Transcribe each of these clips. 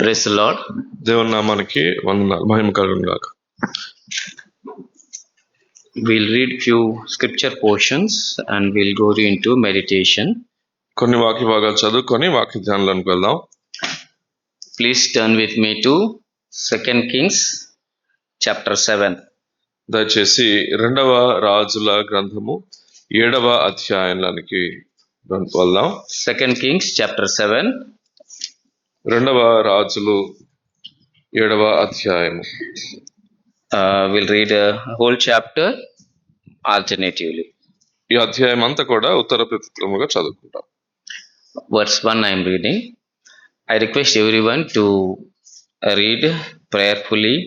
Praise the Lord. దేవుని నామానికి వందనాలు, మహిమ కలుగును గాక. We'll read few scripture portions and we'll go into meditation. కొన్ని వాక్య భాగాలు చదువుకొని వాక్య ధ్యానంలోకి వెళ్దాం. Please turn with me to 2 Kings chapter 7. దయచేసి రెండవ రాజుల గ్రంథము 7వ అధ్యాయంలోనికి వెళ్దాం. 2 Kings chapter 7. రెండవ రాజులు 7వ అధ్యాయము. We'll read a whole chapter alternatively. ఈ అధ్యాయం అంతా కూడా ఉత్తర ప్రతిత్వముగా చదువుకుంటాం. Verse 1 I am reading. I request everyone to read prayerfully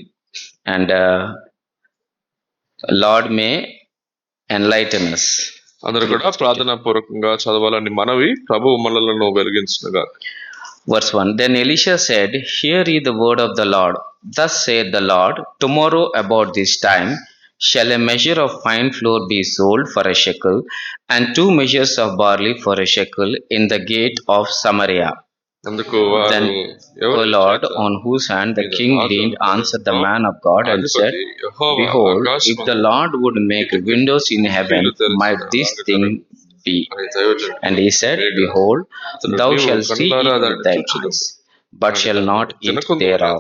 and Lord may enlighten us. అందరూ కూడా ప్రార్థనా పూర్వకంగా చదవాలని మనవి, ప్రభువు మనలను వెలిగించునుగా. Verse 1 Then Elisha said, Hear ye the word of the Lord. Thus saith the Lord, Tomorrow about this time shall a measure of fine flour be sold for a shekel, and 2 measures of barley for a shekel in the gate of Samaria. అందుకు Then, O Lord, on whose hand the king leaned, answered the man of God and said, Behold, if the Lord would make windows in heaven, might this thing be? And he said, Behold, thou shalt see it with thine eyes, but shall not eat thereof.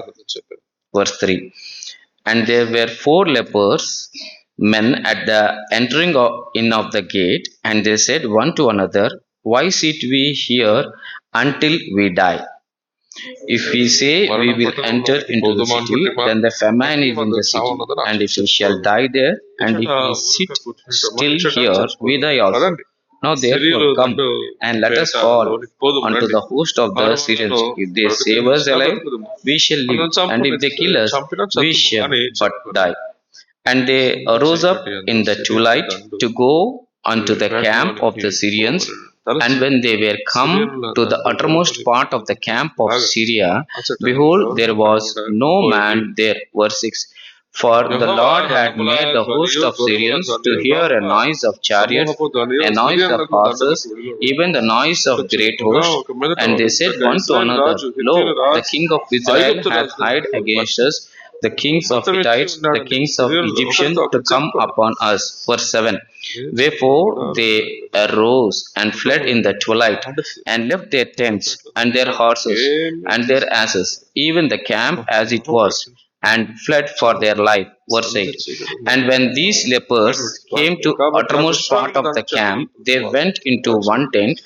Verse 3 And there were 4 lepers, men at the entering in of the gate, and they said one to another, Why sit we here until we die? If we say we will enter into the city, then the famine is in the city, and if we shall die there, and if we sit still here, we die also. Now therefore come, and let us fall unto the host of the Syrians. If they save us alive, we shall live, and if they kill us, we shall but die. And they arose up in the twilight to go unto the camp of the Syrians. And when they were come to the uttermost part of the camp of Syria, behold, there was no man there. Verse 6 For the Lord had made the host of Syrians to hear a noise of chariots, a noise of horses, even the noise of great hosts. And they said one to another, Lo, the king of Israel hath hired against us the kings of Hittites, the kings of Egyptians to come upon us. Verse 7 Wherefore they arose and fled in the twilight, and left their tents, and their horses, and their asses, even the camp as it was, and fled for their life. Verse 8 And when these lepers came to uttermost part of the camp, they went into one tent,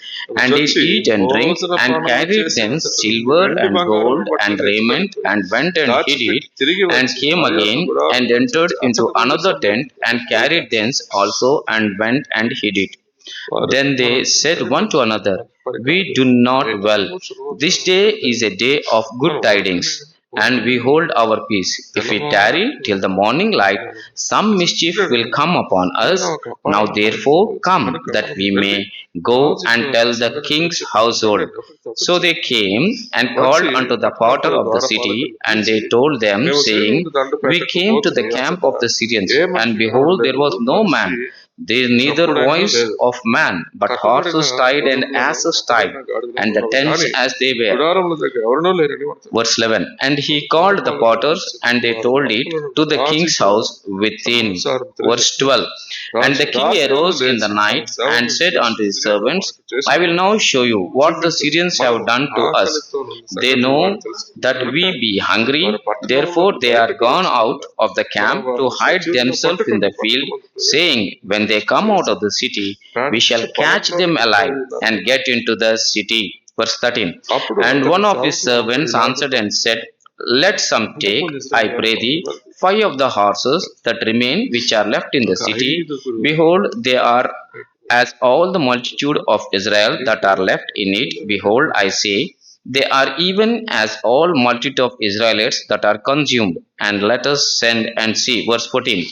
and did eat and drink, and carried thence silver and gold and raiment, and went and hid it, and came again, and entered into another tent, and carried thence also, and went and hid it. Then they said one to another, We do not well. This day is a day of good tidings, and we hold our peace. If we tarry till the morning light, some mischief will come upon us. Now therefore come, that we may go and tell the king's household. So they came and called unto the porter of the city, and they told them, saying, We came to the camp of the Syrians, and behold, there was no man. There is neither voice of man, but horses tied and asses tied, and the tents as they were. Verse 11 And he called the porters, and they told it to the king's house within. Verse 12 And the king arose in the night, and said unto his servants, I will now show you what the Syrians have done to us. They know that we be hungry, therefore they are gone out of the camp to hide themselves in the field, saying, When they come out of the city, we shall catch them alive and get into the city. Verse 13 And one of his servants answered and said, Let some take, I pray thee, 5 of the horses that remain which are left in the city. Behold, they are as all the multitude of Israel that are left in it. Behold, I say, they are even as all multitude of Israelites that are consumed. And let us send and see. Verse 14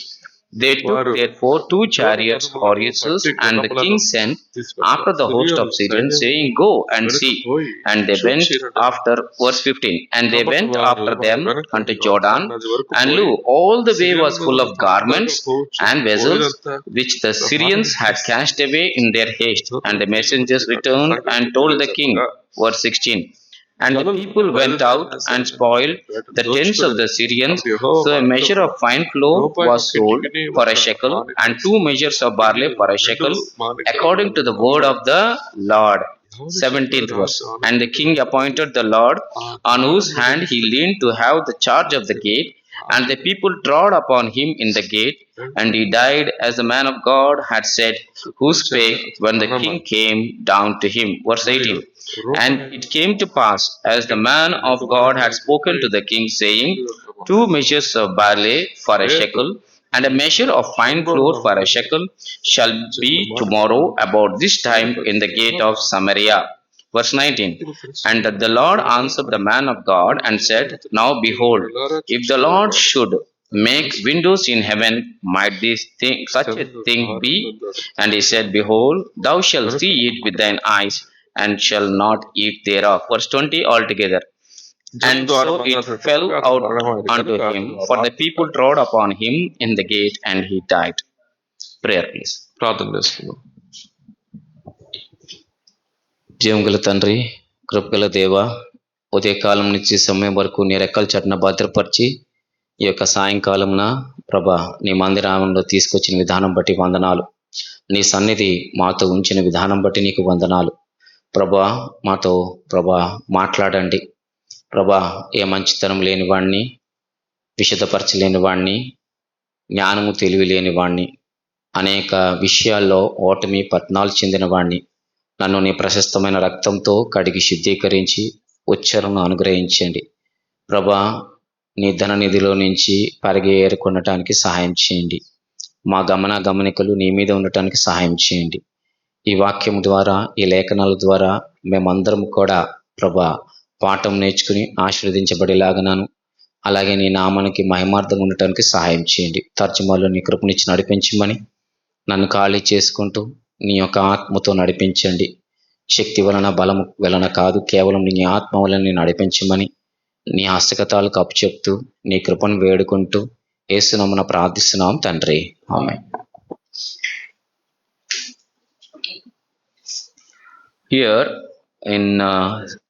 They took therefore 2 chariots, horses, and the king sent after the host of Syrians, saying, Go and see. And they went after, verse 15, and they went after them unto Jordan, and lo, all the way was full of garments and vessels, which the Syrians had cast away in their haste. And the messengers returned and told the king, verse 16, And the people went out and spoiled the tents of the Syrians. So a measure of fine flour was sold for a shekel, and 2 measures of barley for a shekel, according to the word of the Lord. 17th verse. And the king appointed the Lord, on whose hand he leaned, to have the charge of the gate. And the people trod upon him in the gate, and he died as the man of God had said, who spake when the king came down to him. Verse 18. And it came to pass, as the man of God had spoken to the king, saying, 2 measures of barley for a shekel, and a measure of fine flour for a shekel, shall be tomorrow about this time in the gate of Samaria. Verse 19. And the Lord answered the man of God and said, now behold, if the Lord should make windows in heaven, might this thing, such a thing be? And he said, behold, thou shalt see it with thine eyes, and shall not eat thereof. Verse 20 altogether. And so it fell out unto him, for the people trod upon him in the gate, and he died. Prayer, please. ప్రార్థన చేసుకుందాం. జీవంగల తండ్రి, కృపగల దేవ, ఉదయకాలం నుంచి సమయం వరకు నీ రెక్కల చట్టన భద్రపరిచి ఈ యొక్క సాయంకాలంన ప్రభా నీ మందిరంలో తీసుకొచ్చిన విధానం బట్టి వందనాలు. నీ సన్నిధి మాతో ఉంచిన విధానం బట్టి నీకు వందనాలు. ప్రభా మాతో ప్రభా మాట్లాడండి. ప్రభా ఏ మంచితనం లేని వాణ్ణి, విశదపరచలేని వాణ్ణి, జ్ఞానము తెలివి లేని వాణ్ణి, అనేక విషయాల్లో ఓటమి పతనాలు చెందిన వాణ్ణి, నన్ను నీ ప్రశస్తమైన రక్తంతో కడిగి శుద్ధీకరించి ఉచ్చరణను అనుగ్రహించండి. ప్రభా నీ ధన నిధిలో నుంచి పరిగి ఏరుకొనటానికి సహాయం చేయండి. మా గమనికలు నీ మీద ఉండటానికి సహాయం చేయండి. ఈ వాక్యం ద్వారా, ఈ లేఖనాల ద్వారా మేమందరం కూడా ప్రభా పాఠం నేర్చుకుని ఆశీర్వదించబడేలాగనాను, అలాగే నీ నామానికి మహిమార్థం ఉండటానికి సహాయం చేయండి. తర్జుమాలో నీ కృపనిచ్చి నడిపించమని, నన్ను ఖాళీ చేసుకుంటూ నీ యొక్క ఆత్మతో నడిపించండి. శక్తి వలన బలము వలన కాదు, కేవలం నీ ఆత్మ వలన నడిపించమని నీ హస్తగతాలకు అప్పచెప్తూ నీ కృపను వేడుకుంటూ యేసునామమున ప్రార్థిస్తున్నాం తండ్రి, ఆమేన్. Here in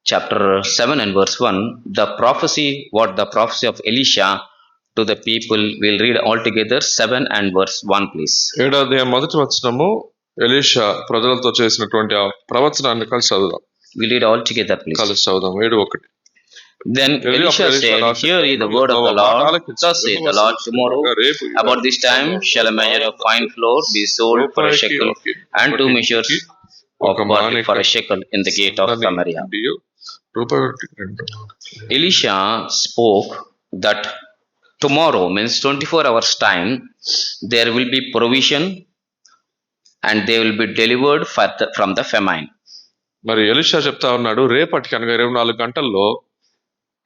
chapter 7 and verse 1, the prophecy of Elisha to the people, we'll read all together 7 and verse 1 please. 7వ అధ్యాయం మొదటి వచనము ఎలీషా ప్రజలతో చేసినటువంటి ఆ ప్రవచనాన్ని కలిసి చదువుదాం. We'll read all together please. కలిసి చదువుదాం. 7:1. Then Elisha said, hear ye the word of the Lord. Thus saith the Lord, tomorrow about this time shall a measure of fine flour be sold for a shekel, and 2 measures of barley for a shekel in the gate of Samaria. Elisha spoke that tomorrow means 24 hours time there will be provision and they will be delivered from the famine. మరి Elisha చెప్తా ఉన్నాడు, రేపటికి అనగా 24 గంటల్లో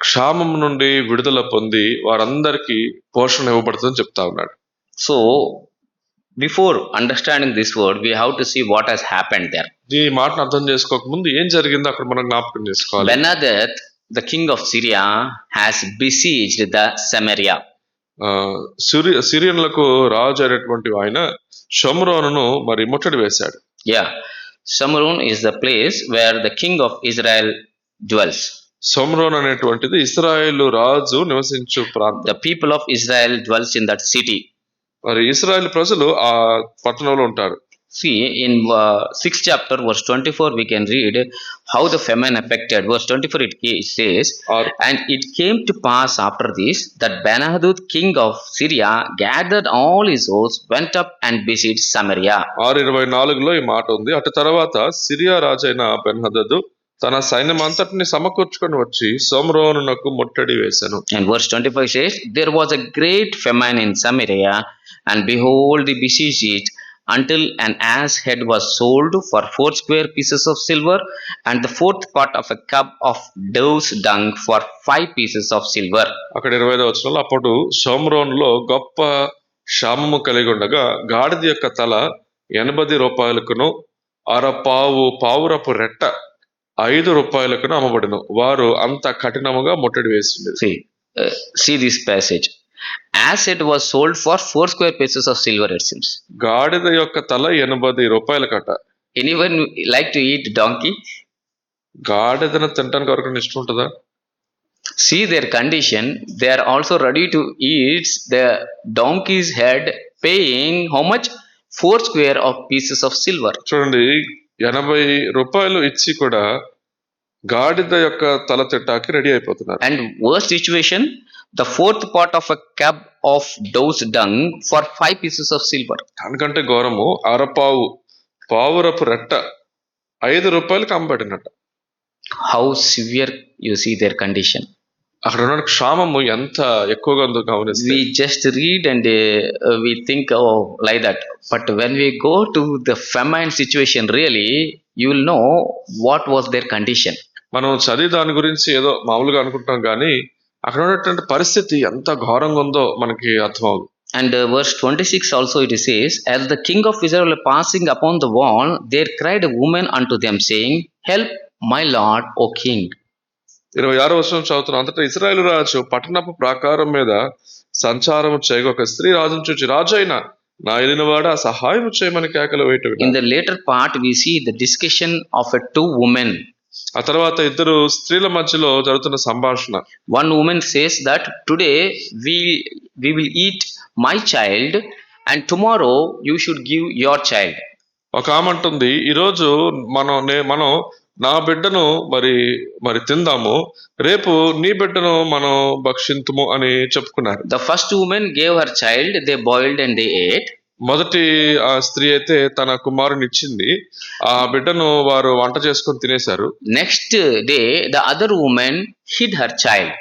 క్షామం నుండి విడుదల పొంది వారందరికీ పోషణ ఇవ్వబడుతుందని చెప్తా ఉన్నాడు. So before understanding this word, we have to see what has happened there. ఈ మాటను అర్థం చేసుకోక ముందు ఏం జరిగిందో అక్కడ మనం జ్ఞాపకం చేసుకోవాలి. Benhadad, the king of Syria, has besieged the Samaria. సిరియన్లకు రాజు అయినటువంటి ఆయన షోమ్రోనును మరి ముట్టడి వేశాడు. Yeah, Shomron is the place where the king of Israel dwells. Shomron అనేటువంటిది ఇశ్రాయేలు రాజు నివసించు ప్రాంతం. The people of Israel dwells in that city. మరి ఇశ్రాయేలు ప్రజలు ఆ పట్టణంలో ఉంటారు. See, in 6th chapter verse 24 we can read how the famine affected. Verse 24 it says, and it came to pass after this that Benhadad king of Syria gathered all his hosts, went up and besieged Samaria. 6:24లో ఈ మాట ఉంది. అటు తర్వాత Syria రాజైన బెన్హదదు తన సైన్యం అంతటిని సమకూర్చుకొని వచ్చి షోమ్రోనునకు ముట్టడి వేసెను. And verse 25 says, there was a great famine in Samaria, and behold, they besieged it until an ass head was sold for 4 square pieces of silver, and the 4th part of a cup of dove's dung for 5 pieces of silver. అక్కడ 25వ వచనంలో, అప్పుడు షోమ్రోనులో గొప్ప క్షామము కలిగి ఉండగా గాడిద యొక్క తల 80 రూపాయలకును పావురపు రెట్ట 5 రూపాయలకును అమ్మబడిను. వారు అంత కఠినముగా ముట్టడి వేసింది. See this passage. As it was sold for 4 square pieces of silver, it seems. గాడిద యొక్క తల 80 రూపాయలకట. Anyone like to eat donkey? గాడిదను తినడానికి ఎవరికైనా ఇష్టం ఉంటుందా? See their condition. They are also ready to eat the donkey's head, paying how much? 4 square of pieces of silver. చూడండి, 80 రూపాయలు ఇచ్చి కూడా గాడిద యొక్క తల తిట్టాకి రెడీ అయిపోతున్నారు. And worst situation, the fourth part of a cab of dove's dung for 5 pieces of silver. దానికంటే ఘోరము, పావురపు రెట్ట 5 రూపాయలకి అమ్మబడినట్ట. How severe you see their condition. అక్కడ ఉన్న క్షామము ఎంత ఎక్కువగా ఉందో గమనిస్తే. We just read and we think, oh, like that. But when we go to the famine situation, really, you will know what was their condition. మనం చదివి దాని గురించి ఏదో మామూలుగా అనుకుంటాం కానీ అక్కడ ఉన్నటువంటి పరిస్థితి ఎంత ఘోరంగా ఉందో మనకి అర్థమవుతుంది. And verse 26 also it says, as the king of Israel was passing upon the wall, there cried a woman unto them, saying, help my lord, O king. 26వ వచనం చదువుతున్నాం. అంతటా ఇశ్రాయేలు రాజు పట్టణపు ప్రాకారం మీద సంచారం చేయగా ఒక స్త్రీ రాజును చూచి, రాజు అయినా నా ఏలినవాడా సహాయం చేయమని కేకలు వేయటం. In the later part we see the discussion of two women. ఆ తర్వాత ఇద్దరు స్త్రీల మధ్యలో జరుగుతున్న సంభాషణ. One woman says that today we will eat my child and tomorrow you should give your child. ఒక ఆమె అంటుంది, ఈరోజు మనం నా బిడ్డను మరి తిందాము, రేపు నీ బిడ్డను మనం భక్షింతుము అని చెప్పుకున్నారు. The first woman gave her child, they boiled and they ate. మొదటి ఆ స్త్రీ అయితే తన కుమారుని ఇచ్చింది, ఆ బిడ్డను వారు వంట చేసుకొని తినేశారు. Next day the other woman hid her child.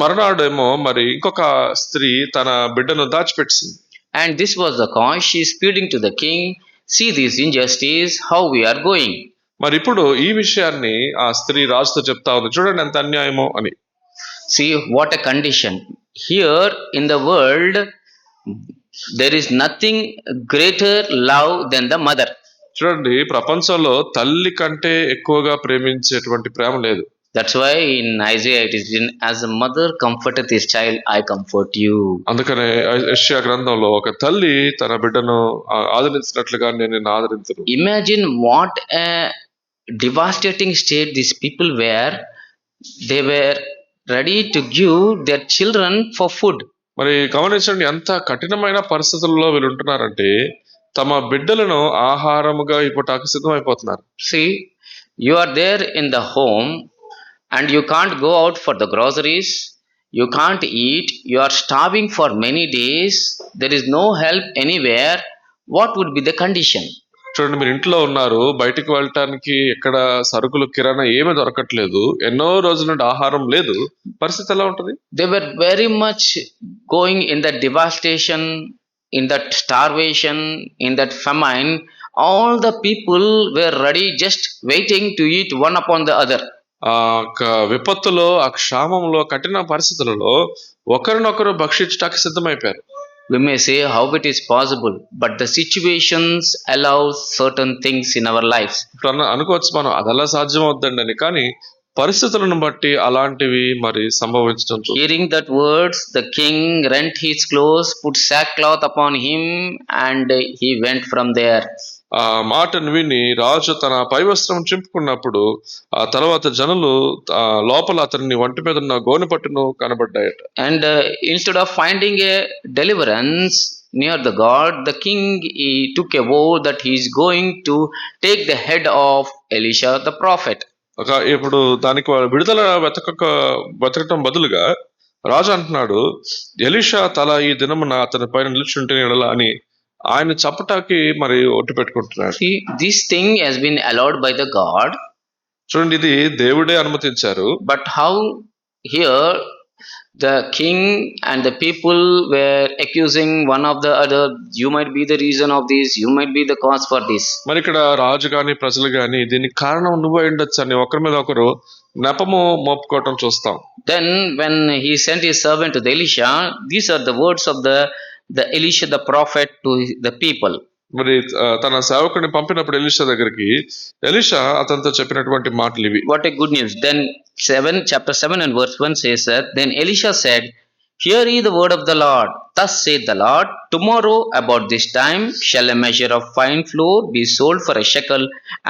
మరునాడేమో మరి ఇంకొక స్త్రీ తన బిడ్డను దాచిపెట్టింది. And this was the cause she is pleading to the king, see this injustice, how we are going. మరి ఇప్పుడు ఈ విషయాన్ని ఆ స్త్రీ రాజుతో చెప్తా ఉంది, చూడండి ఎంత అన్యాయమో అని. See what a condition. Here in the world there is nothing greater love than the mother. చూడండి, ప్రపంచంలో తల్లి కంటే ఎక్కువగా ప్రేమించేటువంటి ప్రేమ లేదు. That's why in Isaiah it is written, as a mother comforteth his child, I comfort you. అందుకనే యెషయా గ్రంథంలో ఒక తల్లి తన బిడ్డను ఆదరించినట్లుగా నేను నిన్ను ఆదరింతును. Imagine what a devastating state these people were. They were ready to give their children for food. మరి గమనించండి, ఎంత కఠినమైన పరిస్థితుల్లో వీళ్ళు ఉంటున్నారంటే తమ బిడ్డలను ఆహారముగా ఇవ్వటానికి సిద్ధమైపోతున్నారు. See, you are there in the home and you can't go out for the groceries, you can't eat, you are starving for many days, there is no help anywhere. What would be the condition? చూడండి, మీరు ఇంట్లో ఉన్నారు, బయటికి వెళ్ళటానికి ఎక్కడ సరుకులు కిరాణా ఏమీ దొరకట్లేదు, ఎన్నో రోజుల నుండి ఆహారం లేదు, పరిస్థితి ఎలా ఉంటుంది? They were very much going in that devastation, in that starvation, in that famine. All the people were ready, just waiting to eat one upon the other. ఆ విపత్తులో, ఆ క్షామంలో, కఠిన పరిస్థితులలో ఒకరినొకరు భక్షించటానికి సిద్ధమైపోయారు. We may say how it is possible, but the situations allow certain things in our lives. అనుకోవచ్చు మనం, అదలా సాధ్యం అవుతుందండి అని, కానీ పరిస్థితులను బట్టి అలాంటివి మరి సంభవించడం. Hearing that words, the king rent his clothes, put sackcloth upon him, and he went from there. ఆ మాటను విని రాజు తన పై వస్త్రం చింపుకున్నప్పుడు ఆ తర్వాత జనులు లోపల అతన్ని ఒంటి మీద ఉన్న గోనె పట్టును కనబడ్డాయట. And instead of finding a deliverance near the God, the king he took a vow that he is going to take the head of Elisha the prophet. ఇప్పుడు దానికి విడుదల వెతకటం బదులుగా రాజు అంటున్నాడు, ఎలీషా తల ఈ దినమున అతని పైన నిలుచుంటే అని ఆయన చప్పటాకి మరి ఒట్టు పెట్టుకుంటున్నాడు. This thing has been allowed by the God. చూడండి, ఇది దేవుడే అనుమతించారు. But how here the king and the people were accusing one of the other, you might be the reason of this, you might be the cause for this. మరి ఇక్కడ రాజు గాని ప్రజలు గాని దీనికి కారణం నువ్వు ఉండొచ్చు అని ఒకరి మీద ఒకరు నెపము మోపుకోవటం చూస్తాం. Then when he sent his servant to the Elisha, these are the words of the Elisha the prophet to the people. మరి తన సేవకుడిని పంపినప్పుడు ఎలీషా దగ్గరికి ఎలీషా అతనితో చెప్పినటువంటి మాటలు ఇవి. What a good news. Then chapter 7 and verse 1 says that, then Elisha said, hear ye the word of the Lord. Thus saith the Lord, tomorrow about this time shall a measure of fine flour be sold for a shekel,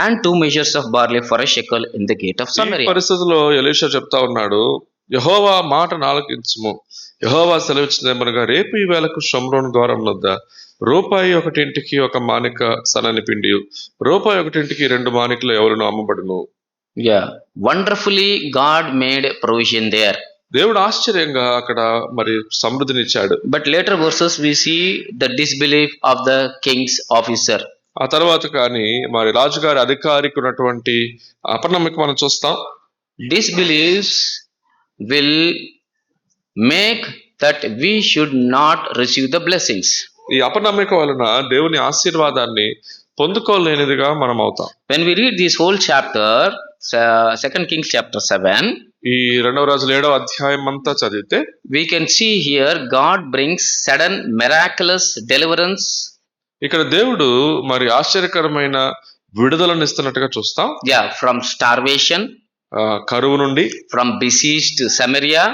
and 2 measures of barley for a shekel in the gate of ఈ Samaria. పరిస్థితుల్లో Elisha చెప్తా ఉన్నాడు, యెహోవా మాట ఆలకించుము. యెహోవా సెలవిచ్చినదేమనగా, రేపు ఈ వేళకు షోమ్రోను ద్వారం వద్ద రూపాయి ఒకటింటికి 1 మానిక సన్నని పిండి, రూపాయి ఒకటింటికి 2 మానికలు ఎవరును అమ్మబడును. Yeah, wonderfully God made provision there. దేవుడు ఆశ్చర్యంగా అక్కడ మరి సమృద్ధినిచ్చాడు. But later verses we see the disbelief of the king's officer. ఆ తర్వాత కానీ మరి రాజుగారి అధికారికి ఉన్నటువంటి అపనమ్మకం మనం చూస్తాం. Disbeliefs will make that we should not receive the blessings. ఈ అపనమ్మకం వలన దేవుని ఆశీర్వాదాన్ని పొందుకోలేనిదిగా మనం అవుతాం. When we read this whole chapter, 2 Kings chapter 7, ఈ 2వ రాజుల 7వ అధ్యాయం అంతా చదివితే we can see here God brings sudden miraculous deliverance. ఇక్కడ దేవుడు మరి ఆశ్చర్యకరమైన విడుదలను ఇస్తున్నట్టుగా చూస్తాం. Yeah, from starvation, కరువు నుండి, from besieged Samaria,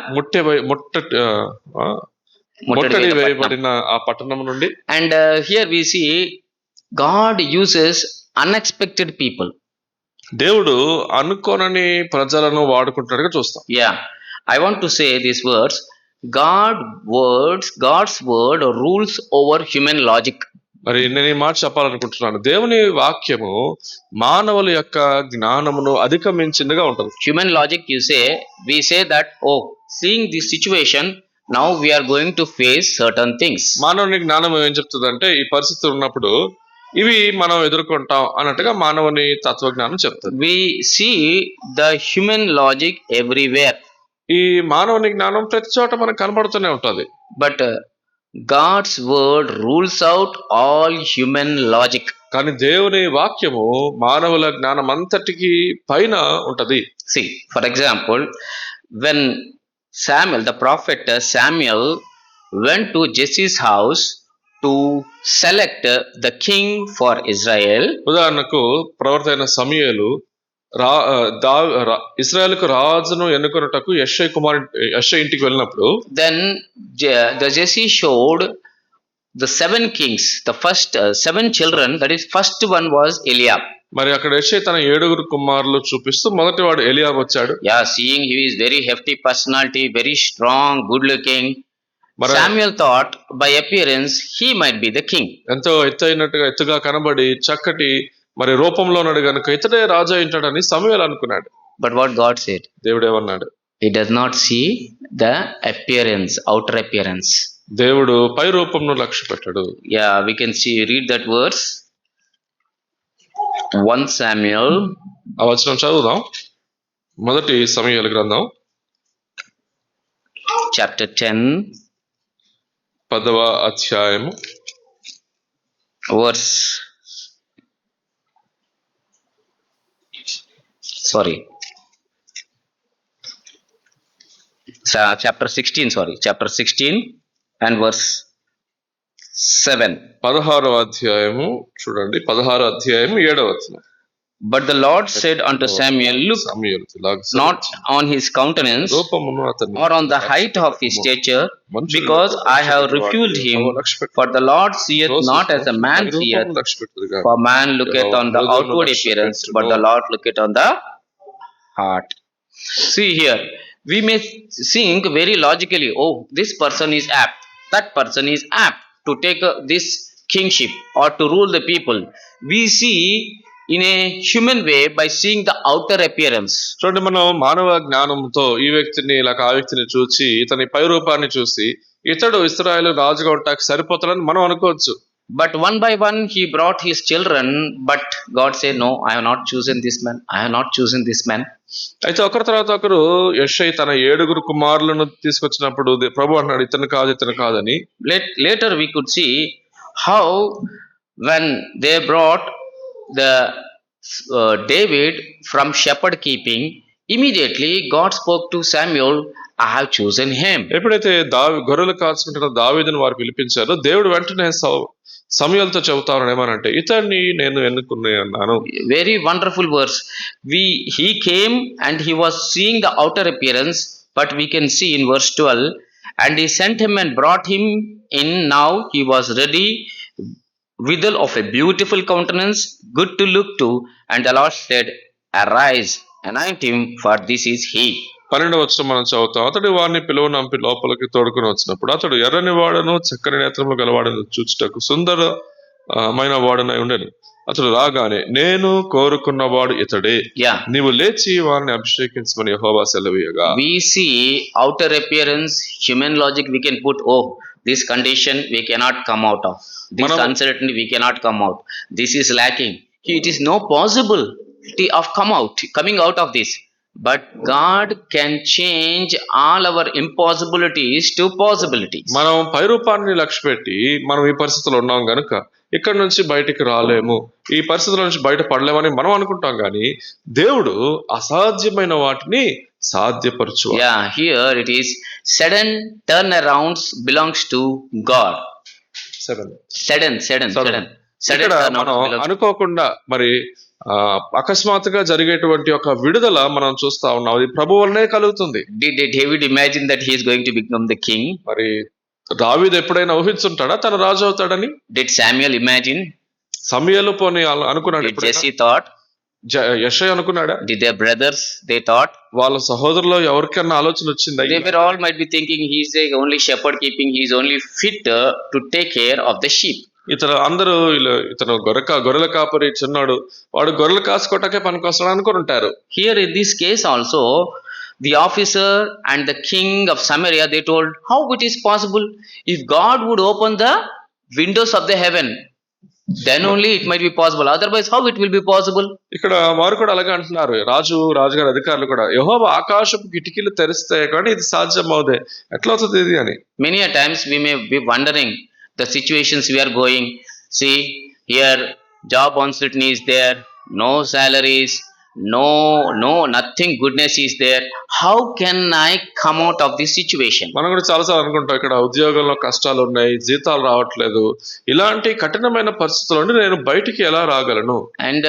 ముట్టడి వేయబడిన ఆ పట్టణం నుండి. And here we see God uses unexpected people. దేవుడు అనుకోనని ప్రజలను వాడుకుంటాడుగా చూస్తాం. Yeah, I want to say these words. God's word rules over human logic. మరి నేను ఈ మాట చెప్పాలనుకుంటున్నాను. దేవుని వాక్యము మానవుల యొక్క జ్ఞానమును అధిగమించిందిగా ఉంటుంది. Human logic, we say that, oh, seeing this situation, now we are going to face certain things. మానవుని జ్ఞానం ఏం చెప్తుందంటే, ఈ పరిస్థితి ఉన్నప్పుడు ఇవి మనం ఎదుర్కొంటాం అన్నట్టుగా మానవుని తత్వజ్ఞానం చెప్తుంది. We see the human logic everywhere. ఈ మానవుని జ్ఞానం ప్రతి చోట మనకు కనబడుతూనే ఉంటుంది. But God's word rules out all human logic. కానీ దేవుని వాక్యము మానవుల జ్ఞానం అంతటికి పైన ఉంటది. See, for example, when Samuel, the prophet Samuel, went to Jesse's house to select the king for Israel. ఉదాహరణకు ప్రవక్త అయిన సమూయేలు ఇశ్రాయేలుకు రాజును ఎన్నుకొనుటకు యెషై ఇంటికి వెళ్ళినప్పుడు, then the Jesse showed the 7 kings, the first 7 children. That is, first one was Eliab. మరి అక్కడ యెషై తన 7 కుమారులు చూపిస్తూ మొదటివాడు ఎలియాబ్ వచ్చాడు. Yeah, seeing he is very hefty personality, very strong, good looking, Samuel thought by appearance he might be the king. ఎంతో ఎత్తుగా కనబడి చక్కటి మరి రూపంలో ఉన్నాడు గనుక ఇతడే రాజు అయింటాడని సమూయేలు అనుకున్నాడు. But what God said? దేవుడు ఏమన్నాడు? He does not see the appearance, outer appearance. దేవుడు పై రూపంను లక్ష్య పెట్టాడు. Yeah, we can read that verse. 1 Samuel. ఆ వచనం చదువుదాం. మొదటి సమూయేలు గ్రంథం chapter 10, 10వ అధ్యాయము verse chapter 16 and verse 7. 16వ అధ్యాయము చూడండి, 16వ అధ్యాయము 7వ వచనం. But the Lord said unto Samuel, look not on his countenance or on the height of his stature, because I have refused him. For the Lord seeth not as a man seeth, for man looketh on the outward appearance, but the Lord looketh on the heart. See here, we may think very logically, oh, this person is apt, that person is apt to take this kingship or to rule the people. We see in a human way by seeing the outer appearance. చూడండి, మనం మానవ జ్ఞానంతో ఈ వ్యక్తిని లేక ఆ వ్యక్తిని చూసి ఇతని పై రూపాన్ని చూసి ఇతడు ఇశ్రాయేలు రాజుగా ఉండటానికి సరిపోతాడని మనం అనుకోవచ్చు. But one by one he brought his children, but God said, no, I have not chosen this man. I have not chosen this man. అయితే ఒకరి తర్వాత ఒకరు యెషై తన 7 కుమారులను తీసుకొచ్చినప్పుడు ప్రభు అన్నాడు, ఇతను కాదని. Later we could see how when they brought the David from shepherd keeping, immediately God spoke to Samuel, I have chosen him. ఎప్పుడైతే గొర్రెలు కాచుకుంటున్న దావీదును వారు పిలిపించారో దేవుడు వెంటనే సమూయేలుతో చెబుతారు ఏమనంటే, ఇతన్ని నేను ఎన్నుకున్నాను. Very wonderful verse. He came and he was seeing the outer appearance, but we can see in verse 12, And he sent him and brought him in. Now he was ready, withal of a beautiful countenance, good to look to. And the Lord said, Arise, anoint him, for this is he. 12వ వచనం మనం చదువుతాం. అతడు వారిని పిలువనంపి లోపలికి తోడుకుని వచ్చినప్పుడు అతడు ఎర్రని వాడను చక్కని నేత్రములు గలవాడను చూచుటకు సుందరమైన వాడనై ఉండెను. అతడు రాగానే, నేను కోరుకున్నవాడు ఇతడే, నీవు లేచి వారిని అభిషేకించమని యెహోవా సెలవీయగా. We see outer appearance, human logic, we can put, oh, this condition we cannot come out of, this uncertainty we cannot come out, this is lacking, it is no possibility of coming out of this. But God can change all our impossibilities to possibilities. మనం పైరూపాన్ని లక్ష్య పెట్టి మనం ఈ పరిస్థితిలో ఉన్నాం గనుక ఇక్కడ నుంచి బయటికి రాలేము, ఈ పరిస్థితుల నుంచి బయట పడలేమని మనం అనుకుంటాం, కానీ దేవుడు అసాధ్యమైన వాటిని సాధ్యపరచు. Here it is sudden turnarounds belongs to God. Sudden. మనం అనుకోకుండా మరి అకస్మాత్తుగా జరిగేటువంటి ఒక విడుదల మనం చూస్తా ఉన్నాం. అది ప్రభు వల్లనే కలుగుతుంది. Did David imagine that he is going to become the king? మరి దావీదు ఎప్పుడైనా ఊహించుంటాడా తన రాజు అవుతాడని? Did Samuel imagine? సమూయేలు పోనీ అనుకున్నాడు? Did Jesse thought? యెషయా అనుకున్నాడా? Did their brothers they thought? వాళ్ళ సహోదరుల్లో ఎవరికైనా ఆలోచన వచ్చిందా? They were all might be thinking he is the only shepherd keeping, he is only fit to take care of the sheep. ఇతను గొర్రెల కాపరి చిన్నాడు, వాడు గొర్రెలు కాసుకోవటాకే పనికొస్తాడు అనుకుని ఉంటారు. Here in this case also, the officer and the king of Samaria, they told, how it is possible? If God would open the windows of the heaven, then only it might be possible, otherwise how it will be possible? ఇక్కడ వారు కూడా అలాగే అంటున్నారు. రాజుగారి అధికారులు కూడా, యెహోవా ఆకాశపు కిటికీలు తెరిస్తే కానీ ఇది సాధ్యం అవుదే, ఎట్లా అవుతుంది ఇది అని. Many a times we may be wondering the situations we are going. See, here job uncertainty is there, no salaries, nothing goodness is there. How can I come out of this situation? మనం కూడా చాలాసార్లు అనుకుంటాం, ఇక్కడ ఉద్యోగంలో కష్టాలు ఉన్నాయి, జీతాలు రావట్లేదు, ఇలాంటి కఠినమైన పరిస్థితుల నుండి నేను బయటికి ఎలా రాగలను? And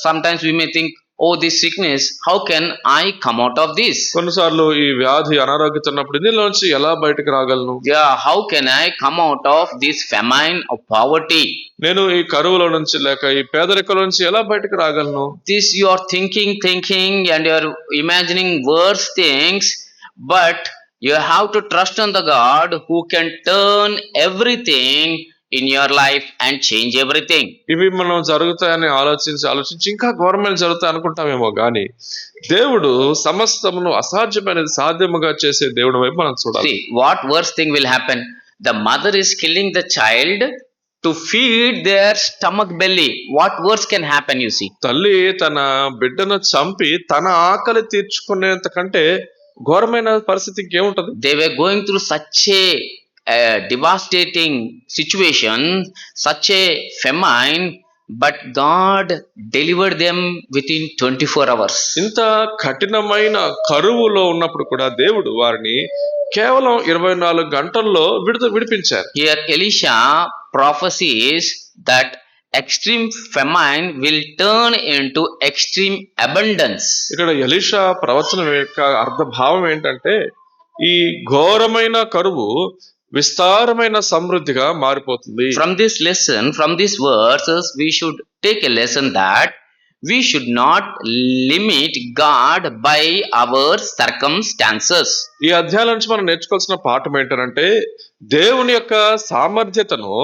sometimes we may think, oh, this sickness, how can I come out of this? కొన్నిసార్లు ఈ వ్యాధి అనారోగ్యత ఉన్నప్పుడు దీనిలోంచి ఎలా బయటకు రాగలను? How can I come out of this famine of poverty? నేను ఈ కరువులో నుంచి లేక ఈ పేదరికం నుంచి ఎలా బయటకు రాగలను? This you are thinking and you are imagining worse things, but you have to trust on the God who can turn everything in your life and change everything. ఇవి మనం జరుగుతాయని ఆలోచించి ఇంకా గవర్నమెంట్ జరుగుతాయి అనుకుంటామేమో, కానీ దేవుడు సమస్తమును అసాధ్యమైనది సాధ్యముగా చేసే దేవుడి వైపు మనం చూడాలి. See, what worst thing will happen? The mother is killing the child to feed their stomach belly. What worse can happen, you see? తల్లి తన బిడ్డను చంపి తన ఆకలి తీర్చుకునేంత కంటే ఘోరమైన పరిస్థితి ఇంకేముంటది? They were going through such a devastating situation, such a famine, but God delivered them within 24 hours. ఇంత కఠినమైన కరువులో ఉన్నప్పుడు కూడా దేవుడు వారిని కేవలం 24 గంటల్లో విడిపించారు. Here Elisha prophesies that extreme famine will turn into extreme abundance. ఇక్కడ ఎలీషా ప్రవచనం యొక్క అర్థ భావం ఏంటంటే, ఈ ఘోరమైన కరువు విస్తారమైన సమృద్ధిగా మారిపోతుంది. From this lesson, from these verses, we should take a lesson that we should not limit God by our circumstances. ఈ అధ్యాయం నుంచి మనం నేర్చుకోవాల్సిన పాఠం ఏంటంటే, దేవుని యొక్క సామర్థ్యతను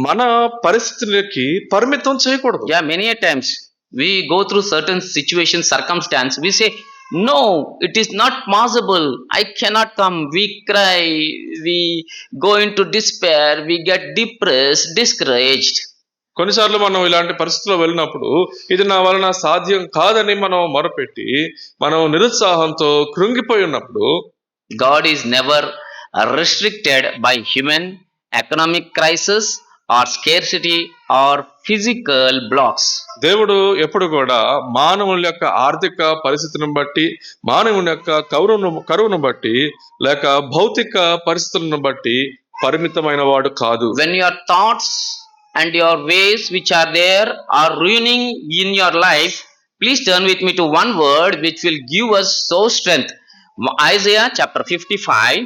మన పరిస్థితులకి పరిమితం చేయకూడదు. Many a times we go through certain situations, circumstance, we say, no, it is not possible, I cannot come. We cry, we go into despair, we get depressed, discouraged. కొన్నిసార్లు మనం ఇలాంటి పరిస్థితుల్లో వెళ్ళినప్పుడు ఇది నా వలన సాధ్యం కాదని మనం మొరపెట్టి మనం నిరుత్సాహంతో కృంగిపోయి ఉన్నప్పుడు, God is never restricted by human economic crisis or scarcity or physical blocks. దేవుడు ఎప్పుడు కూడా మానవుల యొక్క ఆర్థిక పరిస్థితిని బట్టి, మానవుని యొక్క కరువును బట్టి లేక భౌతిక పరిస్థితులను బట్టి పరిమితమైన వాడు కాదు. When your thoughts and your ways which are there are ruining in your life, please turn with me to one word which will give us so strength. Isaiah chapter 55.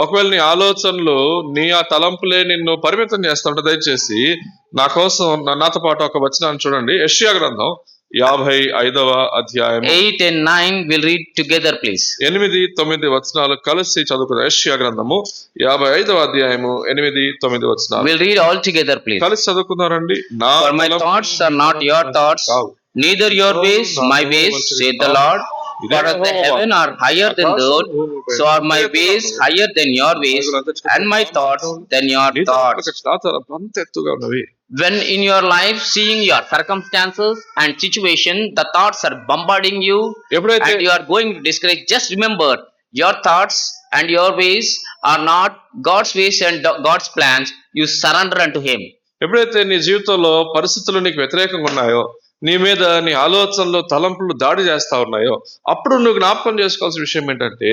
ఒకవేళ నీ ఆలోచనలు నీ ఆ తలంపులే నిన్ను పరిమితం చేస్తుంటే దయచేసి నా కోసం నాతో పాటు ఒక వచనాన్ని చూడండి. యెషయా గ్రంథం 55వ అధ్యాయం 8 and 9 we'll read together, please. 8-9 వచనాలు కలిసి చదువుకుందాం. యెషయా గ్రంథము 55వ అధ్యాయము 8-9 వచనాలు We'll read all together, please. కలిసి చదువుకుందారండి. నా For my thoughts are not your thoughts, neither your ways my ways, saith the Lord. For as the heaven are higher than the earth, so are my ways higher than your ways, and my thoughts than your thoughts. అంత ఎత్తుగా ఉన్నవి. When in your life, seeing your circumstances and situation, the thoughts are bombarding you ఎప్పుడైతే and you are going to discourage, just remember, your thoughts and your ways are not God's ways and God's plans. You surrender unto Him. ఎప్పుడైతే నీ జీవితంలో పరిస్థితులు నీకు వ్యతిరేకంగా ఉన్నాయో, నీ మీద నీ ఆలోచనలు తలంపులు దాడి చేస్తా ఉన్నాయో, అప్పుడు నువ్వు జ్ఞాపకం చేసుకోవాల్సిన విషయం ఏంటంటే